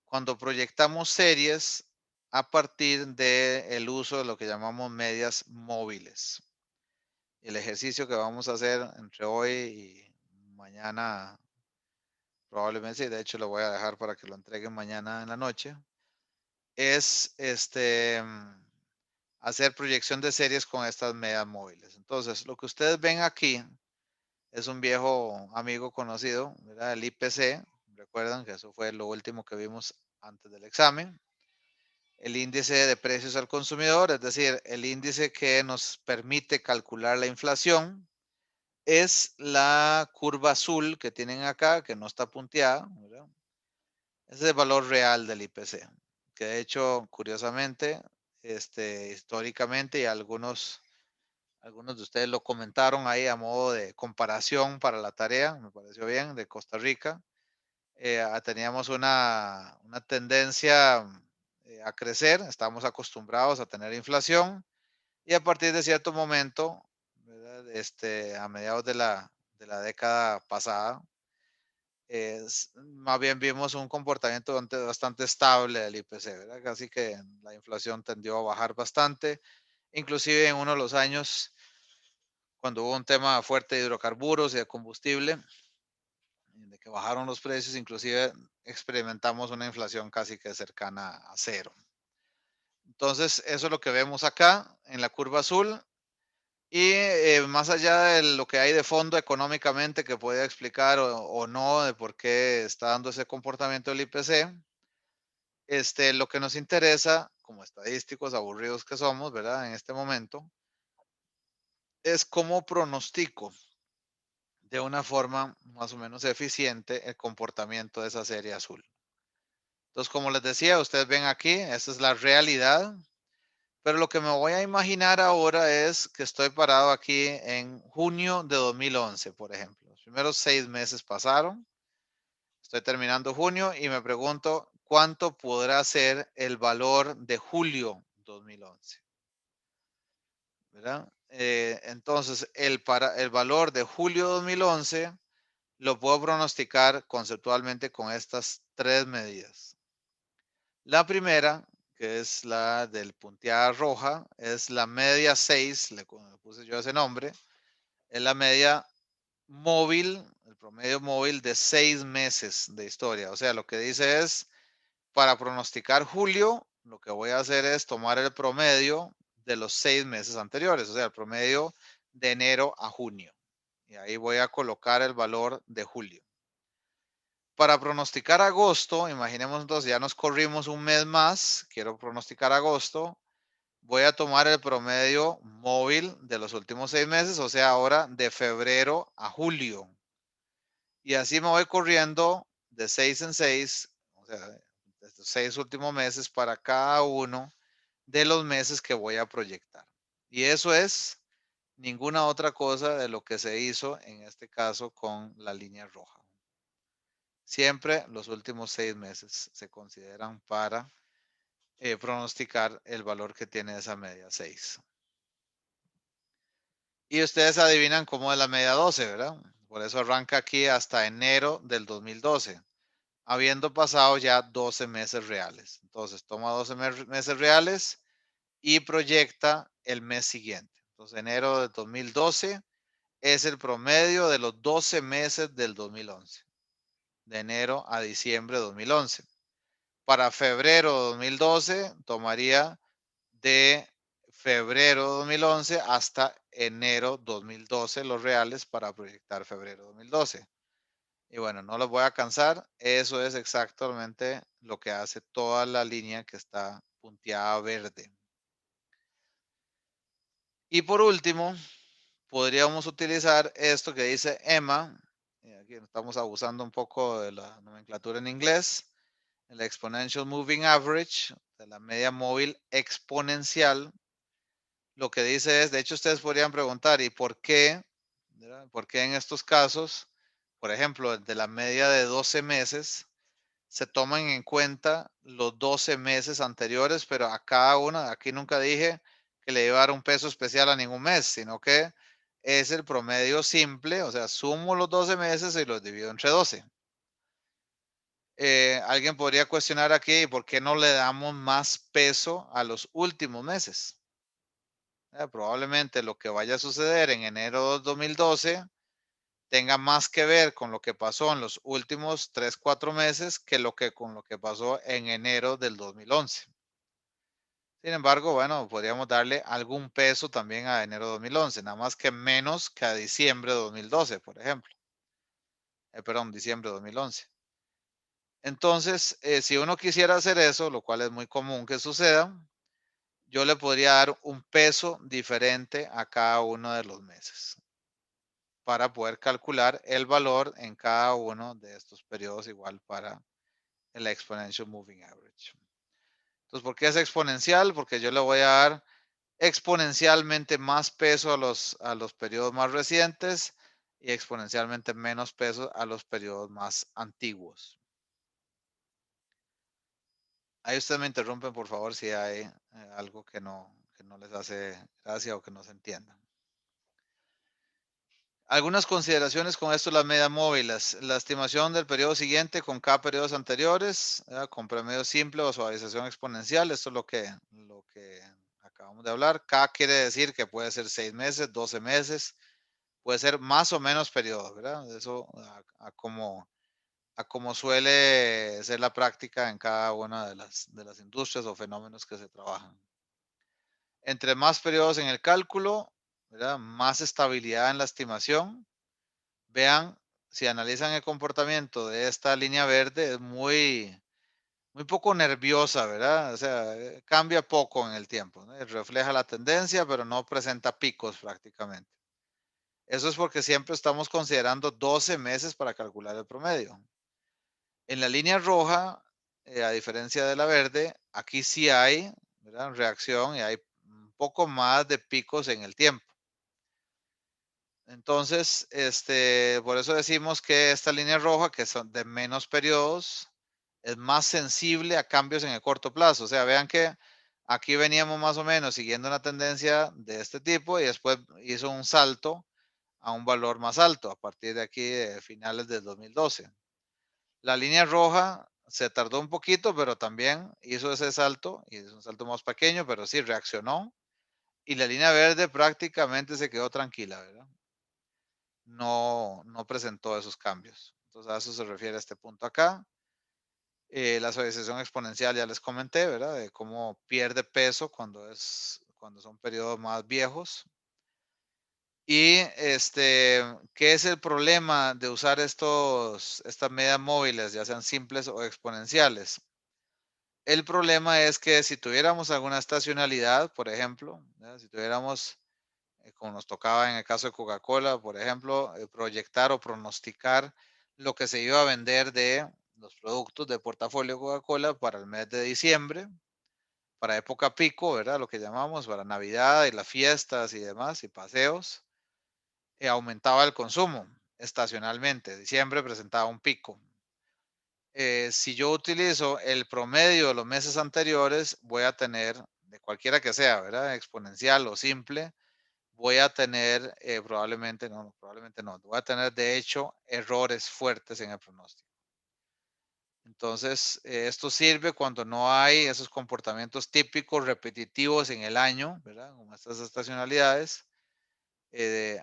cuando proyectamos series a partir del uso de lo que llamamos medias móviles. El ejercicio que vamos a hacer entre hoy y mañana, probablemente, sí, de hecho lo voy a dejar para que lo entreguen mañana en la noche, es hacer proyección de series con estas medias móviles. Entonces, lo que ustedes ven aquí es un viejo amigo conocido, ¿verdad? El IPC. Recuerdan que eso fue lo último que vimos antes del examen. El índice de precios al consumidor, es decir, el índice que nos permite calcular la inflación, es la curva azul que tienen acá, que no está punteada, ¿verdad? Ese es el valor real del IPC, que de hecho, curiosamente, históricamente, y algunos de ustedes lo comentaron ahí a modo de comparación para la tarea, me pareció bien, de Costa Rica. Teníamos una tendencia a crecer, estamos acostumbrados a tener inflación, y a partir de cierto momento, ¿verdad? A mediados de la década pasada, más bien vimos un comportamiento bastante estable del IPC, ¿verdad? Casi que la inflación tendió a bajar bastante, inclusive en uno de los años cuando hubo un tema fuerte de hidrocarburos y de combustible, de que bajaron los precios, inclusive experimentamos una inflación casi que cercana a cero. Entonces, eso es lo que vemos acá en la curva azul. Y más allá de lo que hay de fondo económicamente que puede explicar o no de por qué está dando ese comportamiento del IPC, lo que nos interesa, como estadísticos aburridos que somos, ¿verdad? En este momento, es cómo pronostico de una forma más o menos eficiente el comportamiento de esa serie azul. Entonces, como les decía, ustedes ven aquí, esa es la realidad. Pero lo que me voy a imaginar ahora es que estoy parado aquí en junio de 2011, por ejemplo. Los primeros 6 meses pasaron. Estoy terminando junio y me pregunto cuánto podrá ser el valor de julio 2011. ¿Verdad? Entonces, el valor de julio 2011 lo puedo pronosticar conceptualmente con estas 3 medidas. La primera, que es la del punteada roja, es la media 6, le puse yo ese nombre, es la media móvil, el promedio móvil de 6 meses de historia. O sea, lo que dice es, para pronosticar julio, lo que voy a hacer es tomar el promedio de los 6 meses anteriores, o sea, el promedio de enero a junio. Y ahí voy a colocar el valor de julio. Para pronosticar agosto, imaginemos entonces, ya nos corrimos un mes más, quiero pronosticar agosto, voy a tomar el promedio móvil de los últimos 6 meses, o sea, ahora de febrero a julio. Y así me voy corriendo de 6 en 6, o sea, estos 6 últimos meses para cada uno de los meses que voy a proyectar. Y eso es ninguna otra cosa de lo que se hizo en este caso con la línea roja. Siempre los últimos 6 meses se consideran para pronosticar el valor que tiene esa media 6. Y ustedes adivinan cómo es la media 12, ¿verdad? Por eso arranca aquí hasta enero del 2012, habiendo pasado ya 12 meses reales. Entonces toma 12 meses reales y proyecta el mes siguiente. Entonces enero del 2012 es el promedio de los 12 meses del 2011, de enero a diciembre de 2011. Para febrero de 2012 tomaría de febrero 2011 hasta enero 2012 los reales para proyectar febrero 2012. Y bueno, no los voy a cansar. Eso es exactamente lo que hace toda la línea que está punteada verde. Y por último, podríamos utilizar esto que dice EMA. Aquí estamos abusando un poco de la nomenclatura en inglés. El Exponential Moving Average, de la media móvil exponencial. Lo que dice es, de hecho ustedes podrían preguntar, ¿y por qué? ¿Verdad? ¿Por qué en estos casos, por ejemplo, de la media de 12 meses, se toman en cuenta los 12 meses anteriores, pero a cada uno, aquí nunca dije que le iba a dar un peso especial a ningún mes, sino que es el promedio simple, o sea, sumo los 12 meses y los divido entre 12. Alguien podría cuestionar aquí, ¿por qué no le damos más peso a los últimos meses? Probablemente lo que vaya a suceder en enero de 2012 tenga más que ver con lo que pasó en los últimos 3, 4 meses que con lo que pasó en enero del 2011. Sin embargo, bueno, podríamos darle algún peso también a enero de 2011, nada más que menos que a diciembre de 2012, por ejemplo. Perdón, diciembre de 2011. Entonces, si uno quisiera hacer eso, lo cual es muy común que suceda, yo le podría dar un peso diferente a cada uno de los meses para poder calcular el valor en cada uno de estos periodos igual para el Exponential Moving Average. Entonces, ¿por qué es exponencial? Porque yo le voy a dar exponencialmente más peso a los periodos más recientes y exponencialmente menos peso a los periodos más antiguos. Ahí ustedes me interrumpen, por favor, si hay algo que no les hace gracia o que no se entienda. Algunas consideraciones con esto, las medias móviles. La estimación del periodo siguiente con cada periodos anteriores, con promedio simple o suavización exponencial. Esto es lo que acabamos de hablar. K quiere decir que puede ser 6 meses, 12 meses, puede ser más o menos periodos, ¿verdad? Eso a como suele ser la práctica en cada una de las industrias o fenómenos que se trabajan. Entre más periodos en el cálculo, ¿verdad? Más estabilidad en la estimación. Vean, si analizan el comportamiento de esta línea verde, es muy poco nerviosa, ¿verdad? O sea, cambia poco en el tiempo, ¿no? Refleja la tendencia, pero no presenta picos prácticamente. Eso es porque siempre estamos considerando 12 meses para calcular el promedio. En la línea roja, a diferencia de la verde, aquí sí hay, ¿verdad? Reacción y hay un poco más de picos en el tiempo. Entonces, por eso decimos que esta línea roja, que son de menos periodos, es más sensible a cambios en el corto plazo. O sea, vean que aquí veníamos más o menos siguiendo una tendencia de este tipo y después hizo un salto a un valor más alto a partir de aquí de finales del 2012. La línea roja se tardó un poquito, pero también hizo ese salto, y es un salto más pequeño, pero sí reaccionó. Y la línea verde prácticamente se quedó tranquila, ¿verdad? No presentó esos cambios. Entonces, a eso se refiere este punto acá. La suavización exponencial ya les comenté, ¿verdad? De cómo pierde peso cuando son periodos más viejos. Y ¿qué es el problema de usar estas medias móviles, ya sean simples o exponenciales? El problema es que si tuviéramos alguna estacionalidad, por ejemplo, ¿verdad? Si tuviéramos, como nos tocaba en el caso de Coca-Cola, por ejemplo, proyectar o pronosticar lo que se iba a vender de los productos de portafolio Coca-Cola para el mes de diciembre, para época pico, ¿verdad? Lo que llamamos para Navidad y las fiestas y demás, y paseos, aumentaba el consumo estacionalmente. Diciembre presentaba un pico. Si yo utilizo el promedio de los meses anteriores, voy a tener, de cualquiera que sea, ¿verdad? Exponencial o simple, voy a tener probablemente no, voy a tener de hecho errores fuertes en el pronóstico. Entonces, esto sirve cuando no hay esos comportamientos típicos repetitivos en el año, ¿verdad? Como estas estacionalidades,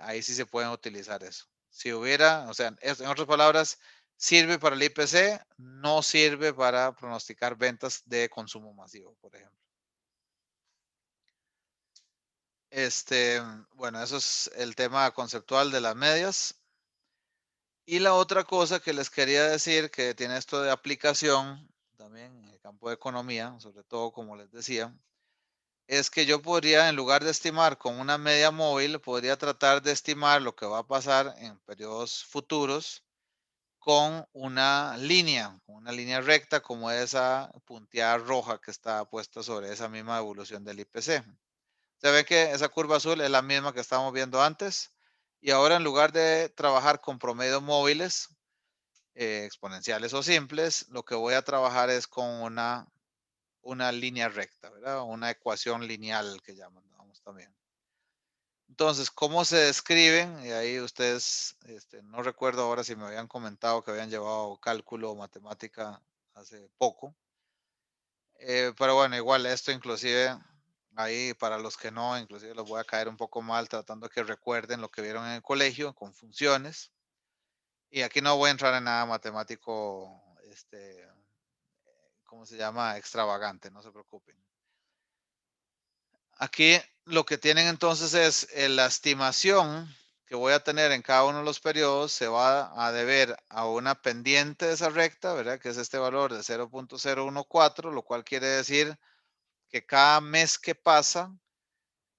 ahí sí se pueden utilizar eso. Si hubiera, o sea, en otras palabras, sirve para el IPC, no sirve para pronosticar ventas de consumo masivo, por ejemplo. Bueno, eso es el tema conceptual de las medias. Y la otra cosa que les quería decir, que tiene esto de aplicación, también en el campo de economía, sobre todo como les decía, es que yo podría, en lugar de estimar con una media móvil, podría tratar de estimar lo que va a pasar en periodos futuros con una línea recta como esa punteada roja que está puesta sobre esa misma evolución del IPC. Se ve que esa curva azul es la misma que estábamos viendo antes. Y ahora en lugar de trabajar con promedios móviles, exponenciales o simples, lo que voy a trabajar es con una línea recta, ¿verdad? Una ecuación lineal que llamamos también. Entonces, ¿cómo se describen? Y ahí ustedes, no recuerdo ahora si me habían comentado que habían llevado cálculo o matemática hace poco. Pero bueno, igual esto inclusive, ahí para los que no, inclusive los voy a caer un poco mal tratando que recuerden lo que vieron en el colegio con funciones. Y aquí no voy a entrar en nada matemático, ¿cómo se llama? Extravagante, no se preocupen. Aquí lo que tienen entonces es la estimación que voy a tener en cada uno de los periodos se va a deber a una pendiente de esa recta, ¿verdad? Que es este valor de 0.014, lo cual quiere decir que cada mes que pasa,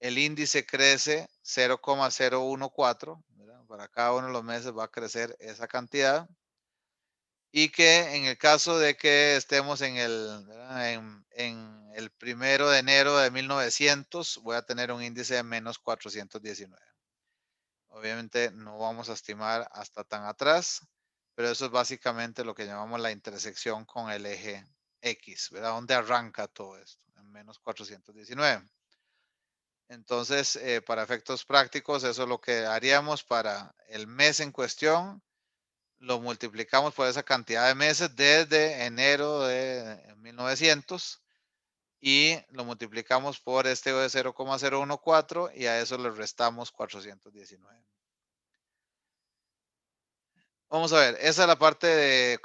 el índice crece 0.014, ¿verdad? Para cada uno de los meses va a crecer esa cantidad. Y que en el caso de que estemos en el 1 de enero de 1900, voy a tener un índice de menos 419. Obviamente no vamos a estimar hasta tan atrás, pero eso es básicamente lo que llamamos la intersección con el eje X, ¿verdad? ¿Dónde arranca todo esto? En menos 419. Entonces, para efectos prácticos, eso es lo que haríamos para el mes en cuestión. Lo multiplicamos por esa cantidad de meses desde enero de 1900 y lo multiplicamos por este de 0.014 y a eso le restamos 419. Vamos a ver, esa es la parte de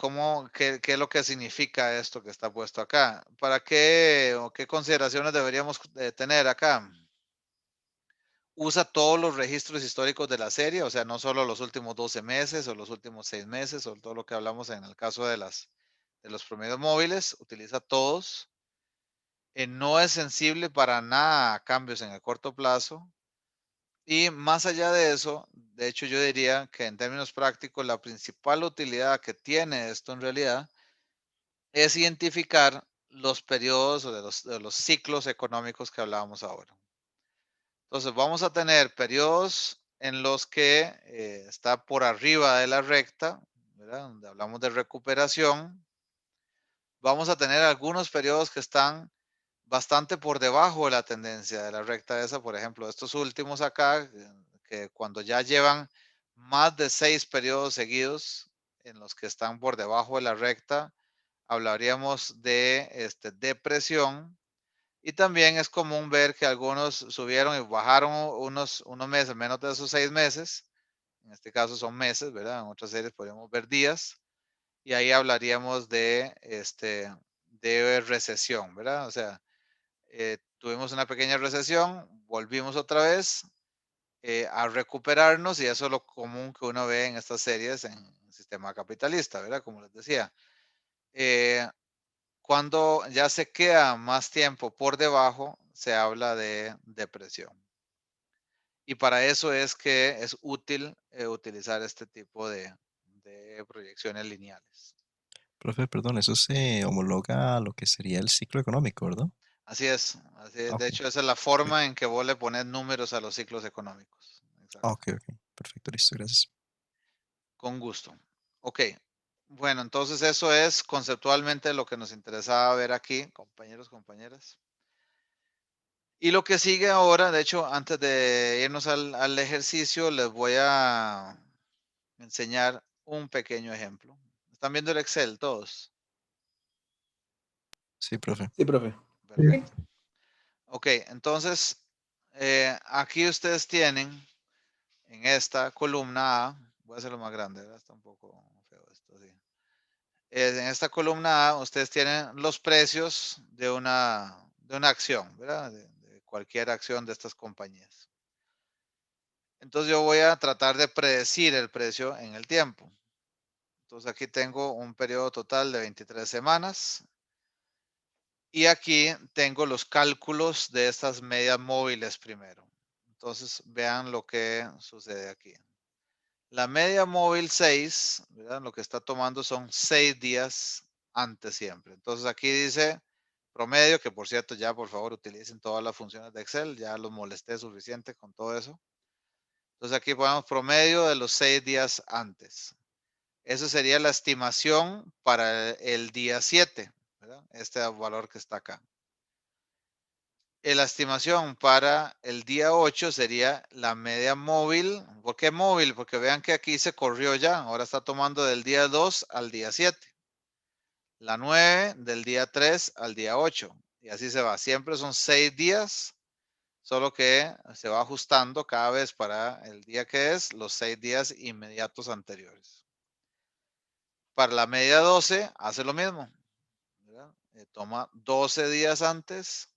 qué es lo que significa esto que está puesto acá. ¿Para qué o qué consideraciones deberíamos tener acá? Usa todos los registros históricos de la serie, o sea, no solo los últimos 12 meses o los últimos 6 meses o todo lo que hablamos en el caso de los promedios móviles, utiliza todos. No es sensible para nada a cambios en el corto plazo. Y más allá de eso, de hecho yo diría que en términos prácticos, la principal utilidad que tiene esto en realidad es identificar los periodos o de los ciclos económicos que hablábamos ahora. Entonces vamos a tener periodos en los que está por arriba de la recta, ¿verdad? Donde hablamos de recuperación. Vamos a tener algunos periodos que están bastante por debajo de la tendencia de la recta esa, por ejemplo, estos últimos acá, que cuando ya llevan más de 6 periodos seguidos en los que están por debajo de la recta, hablaríamos de depresión. Y también es común ver que algunos subieron y bajaron unos meses, menos de esos 6 meses. En este caso son meses, ¿verdad? En otras series podríamos ver días. Y ahí hablaríamos de recesión, ¿verdad? O sea, tuvimos una pequeña recesión, volvimos otra vez a recuperarnos y eso es lo común que uno ve en estas series en el sistema capitalista, ¿verdad? Como les decía. Cuando ya se queda más tiempo por debajo, se habla de depresión. Y para eso es que es útil utilizar este tipo de proyecciones lineales. Profe, perdón, eso se homologa a lo que sería el ciclo económico, ¿verdad? Así es. De Ok, hecho, esa es la forma en que vos le pones números a los ciclos económicos. Exacto. ok, perfecto, listo, gracias. Con gusto. Ok. Bueno, entonces eso es conceptualmente lo que nos interesaba ver aquí, compañeros, compañeras. Y lo que sigue ahora, de hecho, antes de irnos al ejercicio, les voy a enseñar un pequeño ejemplo. ¿Están viendo el Excel todos? Sí, profe. Sí, profe. Perfecto. Ok, entonces, aquí ustedes tienen en esta columna A, voy a hacerlo más grande, ¿verdad? Está un poco feo esto, sí. En esta columna A, ustedes tienen los precios de una acción, ¿verdad? De cualquier acción de estas compañías. Entonces yo voy a tratar de predecir el precio en el tiempo. Entonces aquí tengo un periodo total de 23 semanas. Y aquí tengo los cálculos de estas medias móviles primero. Entonces vean lo que sucede aquí. La media móvil 6, ¿verdad? Lo que está tomando son 6 días antes siempre. Entonces aquí dice promedio, que por cierto ya por favor utilicen todas las funciones de Excel. Ya los molesté suficiente con todo eso. Entonces aquí ponemos promedio de los 6 días antes. Eso sería la estimación para el día 7, ¿verdad? Este valor que está acá. La estimación para el día 8 sería la media móvil. ¿Por qué móvil? Porque vean que aquí se corrió ya. Ahora está tomando del día 2 al día 7. La 9 del día 3 al día 8. Y así se va. Siempre son 6 días, solo que se va ajustando cada vez para el día que es los 6 días inmediatos anteriores. Para la media 12 hace lo mismo. Toma 12 días antes,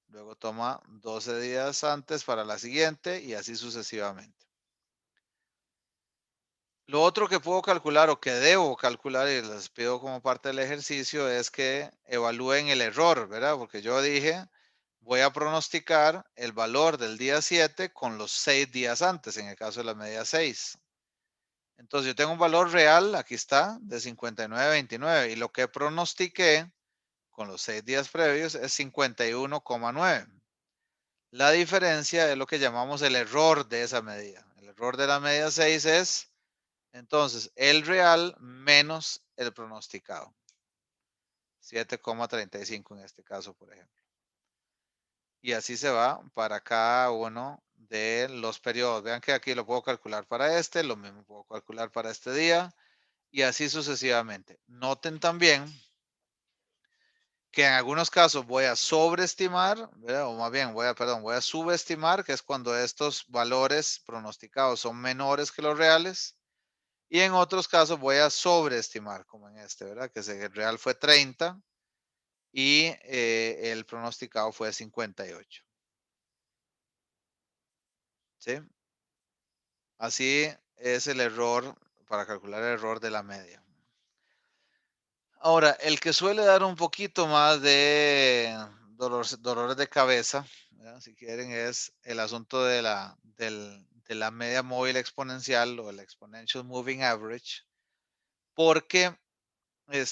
luego toma 12 días antes para la siguiente y así sucesivamente. Lo otro que puedo calcular o que debo calcular y les pido como parte del ejercicio es que evalúen el error, ¿verdad? Porque yo dije, voy a pronosticar el valor del día 7 con los 6 días antes, en el caso de la media 6. Entonces yo tengo un valor real, aquí está, de 59.29 y lo que pronostiqué con los 6 días previos es 51,9. La diferencia es lo que llamamos el error de esa medida. El error de la medida 6 es, entonces, el real menos el pronosticado. 7,35 en este caso, por ejemplo. Y así se va para cada uno de los periodos. Vean que aquí lo puedo calcular para este, lo mismo puedo calcular para este día y así sucesivamente. Noten también que en algunos casos voy a sobreestimar, ¿verdad? O más bien voy a subestimar, que es cuando estos valores pronosticados son menores que los reales. Y en otros casos voy a sobreestimar, como en este, ¿verdad? Que el real fue 30 y el pronosticado fue 58. ¿Sí? Así es el error para calcular el error de la media. Ahora, el que suele dar un poquito más de dolores de cabeza, ¿verdad? Si quieren, es el asunto de la media móvil exponencial o el exponential moving average, porque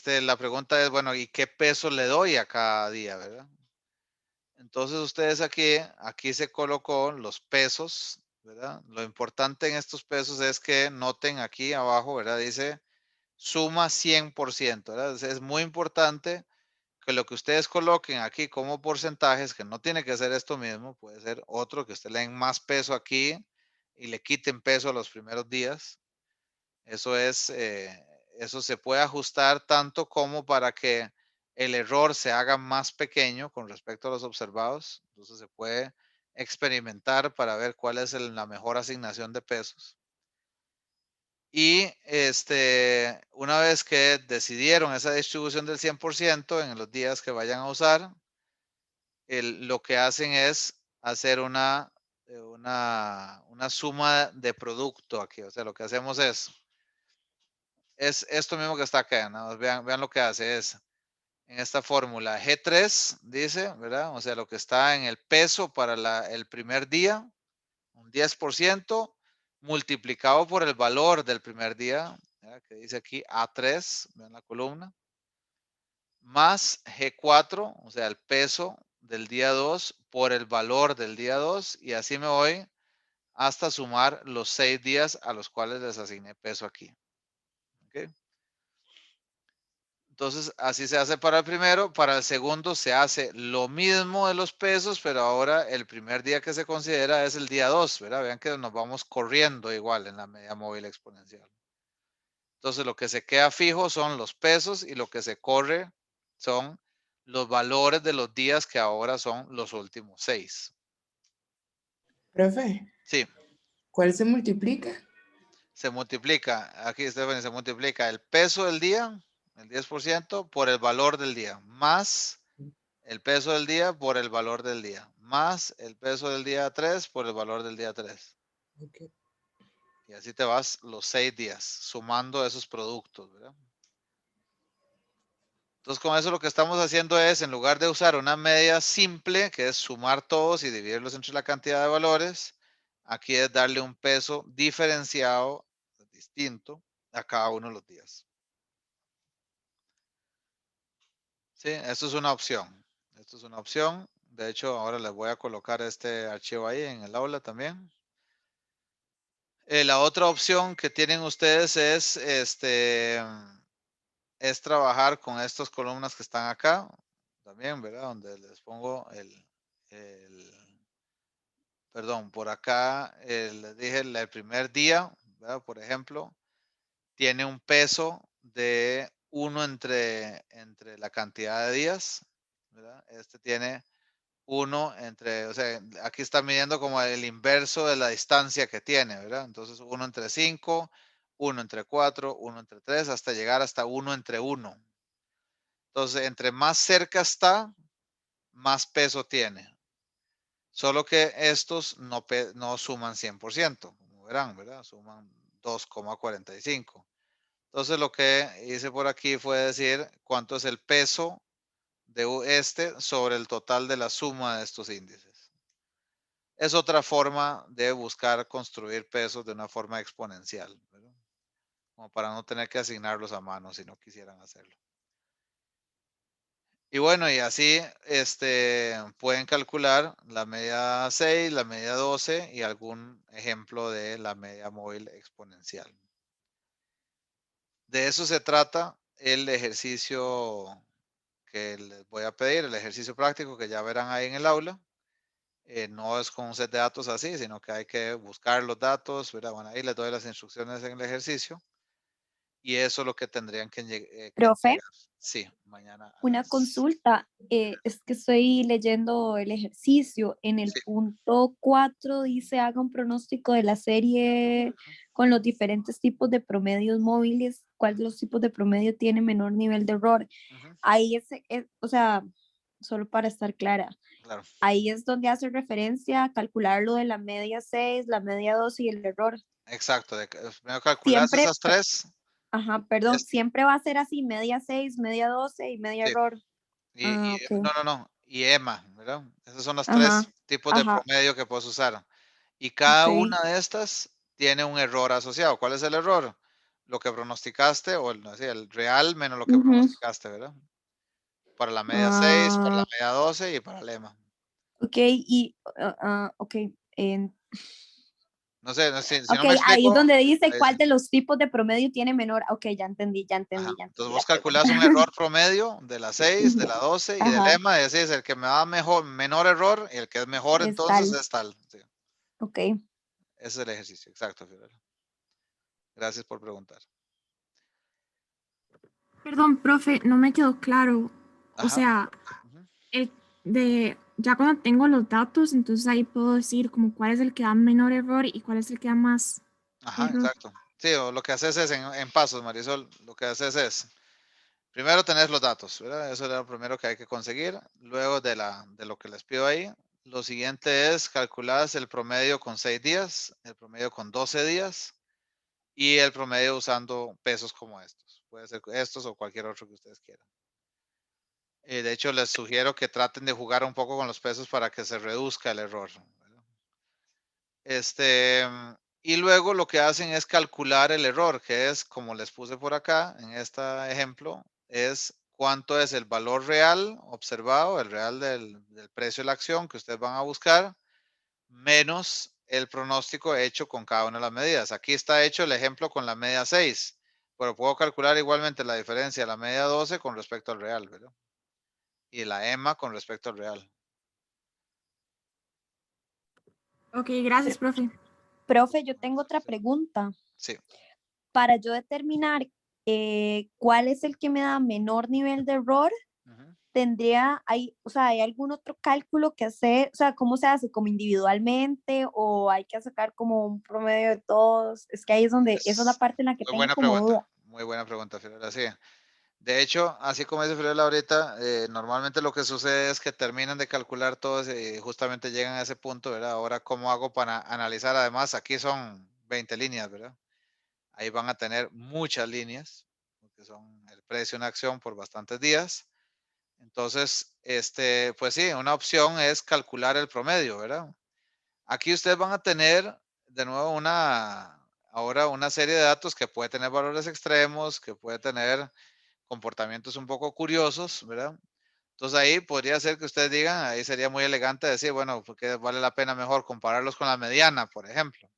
la pregunta es, bueno, ¿y qué peso le doy a cada día, verdad? Entonces ustedes aquí se colocó los pesos, ¿verdad? Lo importante en estos pesos es que noten aquí abajo, ¿verdad? Dice suma 100%, ¿verdad? Es muy importante que lo que ustedes coloquen aquí como porcentajes, que no tiene que ser esto mismo, puede ser otro, que usted le den más peso aquí y le quiten peso a los primeros días. Eso es eso se puede ajustar tanto como para que el error se haga más pequeño con respecto a los observados. Entonces se puede experimentar para ver cuál es la mejor asignación de pesos. Y una vez que decidieron esa distribución del 100% en los días que vayan a usar, lo que hacen es hacer una suma de producto aquí. O sea, lo que hacemos es esto mismo que está acá. ¿No? Vean lo que hace es en esta fórmula G3, dice, ¿verdad? O sea, lo que está en el peso para el primer día, un 10% multiplicado por el valor del primer día, ¿verdad? Que dice aquí A3, vean la columna, más G4, o sea, el peso del día 2 por el valor del día 2, y así me voy hasta sumar los 6 días a los cuales les asigné peso aquí. ¿Okay? Entonces, así se hace para el primero. Para el segundo se hace lo mismo de los pesos, pero ahora el primer día que se considera es el día 2, ¿verdad? Vean que nos vamos corriendo igual en la media móvil exponencial. Entonces, lo que se queda fijo son los pesos y lo que se corre son los valores de los días que ahora son los últimos 6. Profe, Sí, ¿cuál se multiplica? se multiplica, aquí Stephanie, se multiplica el peso del día, el 10%, por el valor del día, más el peso del día por el valor del día, más el peso del día 3 por el valor del día 3. Okay. Y así te vas los 6 días, sumando esos productos, ¿verdad? Entonces, con eso lo que estamos haciendo es, en lugar de usar una media simple, que es sumar todos y dividirlos entre la cantidad de valores, aquí es darle un peso diferenciado, distinto, a cada uno de los días. Sí, esto es una opción. Esto es una opción. De hecho, ahora les voy a colocar este archivo ahí en el aula también. La otra opción que tienen ustedes es trabajar con estas columnas que están acá, también, ¿verdad? Donde les pongo perdón, por acá les dije el primer día, ¿verdad? Por ejemplo, tiene un peso de 1 entre la cantidad de días, ¿verdad? Este tiene 1 entre, o sea, aquí está midiendo como el inverso de la distancia que tiene, ¿verdad? Entonces 1 entre 5, 1 entre 4, 1 entre 3, hasta llegar hasta 1 entre 1. Entonces, entre más cerca está, más peso tiene. Solo que estos no suman 100%, como verán, ¿verdad? Suman 2,45. Entonces, lo que hice por aquí fue decir cuánto es el peso de este sobre el total de la suma de estos índices. Es otra forma de buscar construir pesos de una forma exponencial, ¿verdad? Como para no tener que asignarlos a mano si no quisieran hacerlo. Y bueno, y así pueden calcular la media 6, la media 12 y algún ejemplo de la media móvil exponencial. De eso se trata el ejercicio que les voy a pedir, el ejercicio práctico que ya verán ahí en el aula. No es con un set de datos así, sino que hay que buscar los datos, ¿verdad? Bueno, ahí les doy las instrucciones en el ejercicio. Y eso es lo que tendrían que Profe, entregar. Sí, mañana a una las... consulta. Es que estoy leyendo el ejercicio. En el Sí. punto 4 dice haga un pronóstico de la serie con los diferentes tipos de promedios móviles. ¿Cuál de los tipos de promedio tiene menor nivel de error? Ujú, Ahí o sea, solo para estar clara, claro. ahí es donde hace referencia a calcular lo de la media 6, la media 2 y el error. Exacto. Primero calculas Siempre, esas tres. ajá, perdón, es- siempre va a ser así, media 6, media 12 y media sí, error. y, Ok. no. Y EMA, ¿verdad? Esos son los tres Ajá, tipos de ajá, promedio que puedes usar. Y ok. cada una de estas tiene un error asociado. ¿Cuál es el error? Lo que pronosticaste o no sé, el real menos lo que Ujú. pronosticaste, ¿verdad? Para la media 6, para la Ah, media 12 y para el EMA. ok, y, ok, No sé, si no ok, me ahí es explico, donde dice ahí sí. cuál de los tipos de promedio tiene menor. Ok, ya entendí, ya Ajá. entendí, ya Entonces entendí vos la pregunta. calculás un error promedio de la 6, de Ujú. la 12 y del Ajá, EMA, y decís el que me da menor error y el que es mejor es entonces tal. es tal. Sí, Ok. ese es el ejercicio, exacto, Fiorella. Gracias por preguntar. Perdón, profe, no me quedó claro. O Ajá. sea, ya cuando tengo los datos, entonces ahí puedo decir como cuál es el que da menor error y cuál es el que da más Ajá, error. exacto. Sí, o lo que haces es en pasos, Marisol, lo que haces es, primero tenés los datos, ¿verdad? Eso es lo primero que hay que conseguir. Luego de lo que les pido ahí, lo siguiente es calcular el promedio con 6 días, el promedio con 12 días y el promedio usando pesos como estos. Puede ser estos o cualquier otro que ustedes quieran. De hecho, les sugiero que traten de jugar un poco con los pesos para que se reduzca el error. ¿Verdad? Y luego lo que hacen es calcular el error, que es, como les puse por acá en este ejemplo, es cuánto es el valor real observado, el real del precio de la acción que ustedes van a buscar, menos el pronóstico hecho con cada una de las medidas. Aquí está hecho el ejemplo con la media 6, pero puedo calcular igualmente la diferencia de la media 12 con respecto al real, ¿verdad? Y la EMA con respecto al real. Ok, gracias, profe. Profe, yo tengo otra pregunta. Sí. Para yo determinar cuál es el que me da menor nivel de error, o sea, ¿hay algún otro cálculo que hacer? O sea, ¿cómo se hace? ¿Como individualmente o hay que sacar como un promedio de todos? Es que ahí es donde, esa es la parte en la que Muy tengo buena como pregunta. duda. Muy buena pregunta, Fiorella. Sí. De hecho, así como dice Fiorella ahorita, normalmente lo que sucede es que terminan de calcular todos y justamente llegan a ese punto, ¿verdad? Ahora, ¿cómo hago para analizar? Además, aquí son 20 líneas, ¿verdad? Ahí van a tener muchas líneas, porque son el precio en acción por bastantes días. Entonces, pues sí, una opción es calcular el promedio, ¿verdad? Aquí ustedes van a tener de nuevo ahora una serie de datos que puede tener valores extremos, que puede tener comportamientos un poco curiosos, ¿verdad? Entonces ahí podría ser que ustedes digan, ahí sería muy elegante decir, bueno, porque vale la pena mejor compararlos con la mediana, por ejemplo.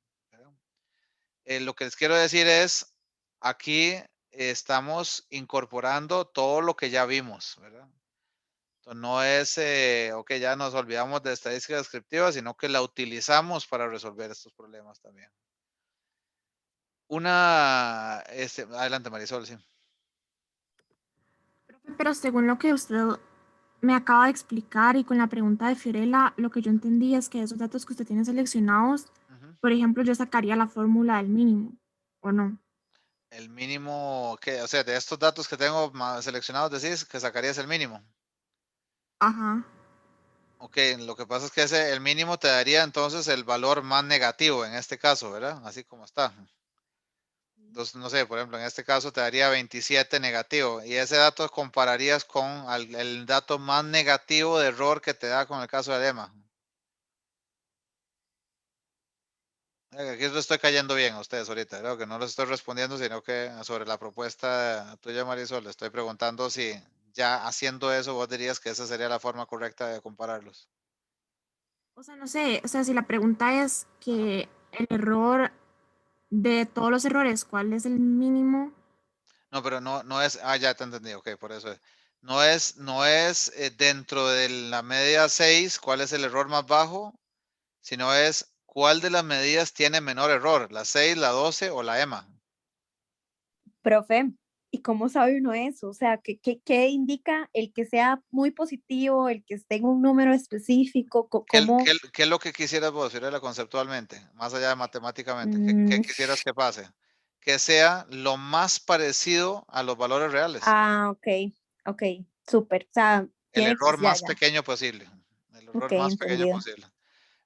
Lo que les quiero decir es, aquí estamos incorporando todo lo que ya vimos, ¿verdad? Entonces, no es, ok, ya nos olvidamos de estadística descriptiva, sino que la utilizamos para resolver estos problemas también. Adelante Marisol, sí. Pero según lo que usted me acaba de explicar y con la pregunta de Fiorella, lo que yo entendí es que esos datos que usted tiene seleccionados, por ejemplo, yo sacaría la fórmula del mínimo, ¿o no? El mínimo, o sea, de estos datos que tengo seleccionados, decís que sacarías el mínimo. Ajá. Ok, lo que pasa es que el mínimo te daría entonces el valor más negativo en este caso, ¿verdad? Así como está. Entonces, no sé, por ejemplo, en este caso te daría 27 negativo y ese dato compararías con el dato más negativo de error que te da con el caso de EMA. Aquí lo estoy cayendo bien a ustedes ahorita, creo que no les estoy respondiendo, sino que sobre la propuesta tuya, Marisol, le estoy preguntando si ya haciendo eso vos dirías que esa sería la forma correcta de compararlos. O sea, no sé, o sea, si la pregunta es que el error de todos los errores, ¿cuál es el mínimo? No, pero no es, ya te entendí, ok, por eso es. No es dentro de la media 6, cuál es el error más bajo, sino es cuál de las medidas tiene menor error, la 6, la 12 o la EMA. Profe, ¿y cómo sabe uno eso? O sea, ¿qué indica el que sea muy positivo, el que esté en un número específico? ¿Cómo? ¿Qué es lo que quisieras vos, Fiorella, conceptualmente, más allá de matemáticamente? ¿Qué quisieras que pase? Que sea lo más parecido a los valores reales. Ok, súper. O sea, El tiene que error ser más ya. pequeño posible. El Ok, error más pequeño entendido. posible.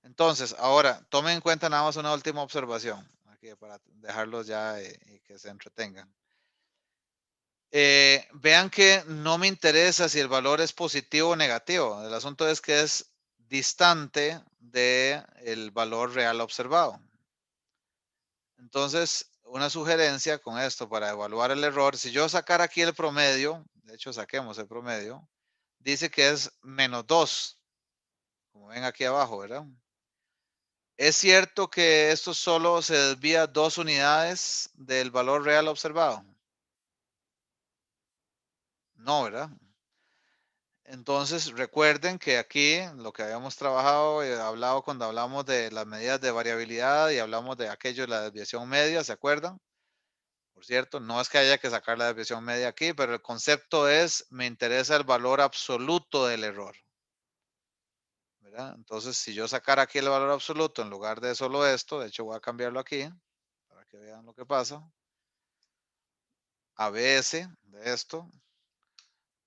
Entonces, ahora, tomen en cuenta nada más una última observación, aquí para dejarlos ya y que se entretengan. Vean que no me interesa si el valor es positivo o negativo. El asunto es que es distante del valor real observado. Entonces, una sugerencia con esto para evaluar el error, si yo sacar aquí el promedio, de hecho saquemos el promedio, dice que es -2, como ven aquí abajo, ¿verdad? ¿Es cierto que esto solo se desvía 2 unidades del valor real observado? No, ¿verdad? Entonces, recuerden que aquí lo que habíamos trabajado y hablado cuando hablamos de las medidas de variabilidad y hablamos de aquello de la desviación media, ¿se acuerdan? Por cierto, no es que haya que sacar la desviación media aquí, pero el concepto es, me interesa el valor absoluto del error. ¿Verdad? Entonces, si yo sacara aquí el valor absoluto en lugar de solo esto, de hecho voy a cambiarlo aquí para que vean lo que pasa. ABS de esto.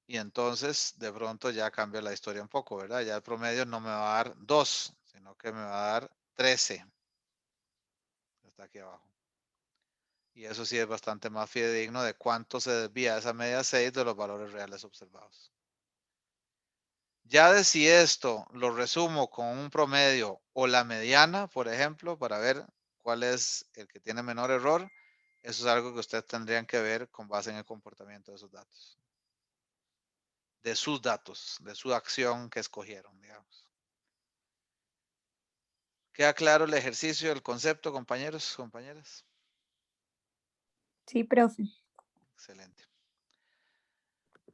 Y entonces de pronto ya cambia la historia un poco, ¿verdad? Ya el promedio no me va a dar 2, sino que me va a dar 13. Está aquí abajo. Y eso sí es bastante más fidedigno de cuánto se desvía esa media 6 de los valores reales observados. Ya de si esto lo resumo con un promedio o la mediana, por ejemplo, para ver cuál es el que tiene menor error, eso es algo que ustedes tendrían que ver con base en el comportamiento de esos datos. De sus datos, de su acción que escogieron, digamos. ¿Queda claro el ejercicio, el concepto, compañeros, compañeras? Sí, profe. Excelente.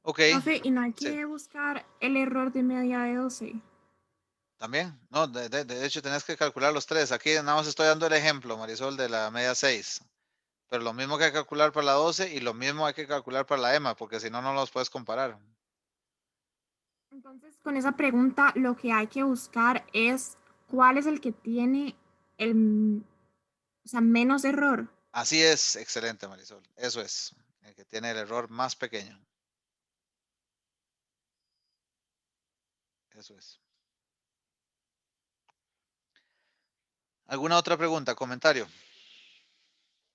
Ok. Profe, y no hay Sí. que buscar el error de media de 12. También, no, de hecho tenés que calcular los tres. Aquí nada más estoy dando el ejemplo, Marisol, de la media 6. Pero lo mismo que hay que calcular para la 12 y lo mismo hay que calcular para la EMA, porque si no, no los puedes comparar. Entonces, con esa pregunta, lo que hay que buscar es cuál es el que tiene el, o sea, menos error. Así es, excelente, Marisol. Eso es, el que tiene el error más pequeño. Eso es. ¿Alguna otra pregunta, comentario?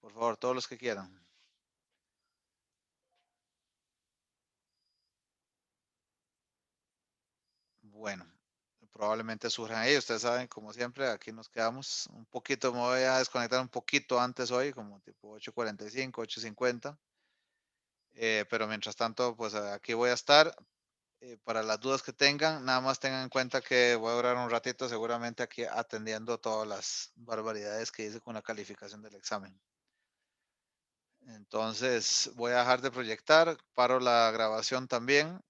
Por favor, todos los que quieran. Bueno, probablemente surjan ahí. Ustedes saben, como siempre, aquí nos quedamos un poquito. Me voy a desconectar un poquito antes hoy, como tipo 8:45, 8:50. Pero mientras tanto, pues aquí voy a estar. Para las dudas que tengan, nada más tengan en cuenta que voy a durar un ratito seguramente aquí atendiendo todas las barbaridades que hice con la calificación del examen. Entonces voy a dejar de proyectar, paro la grabación también.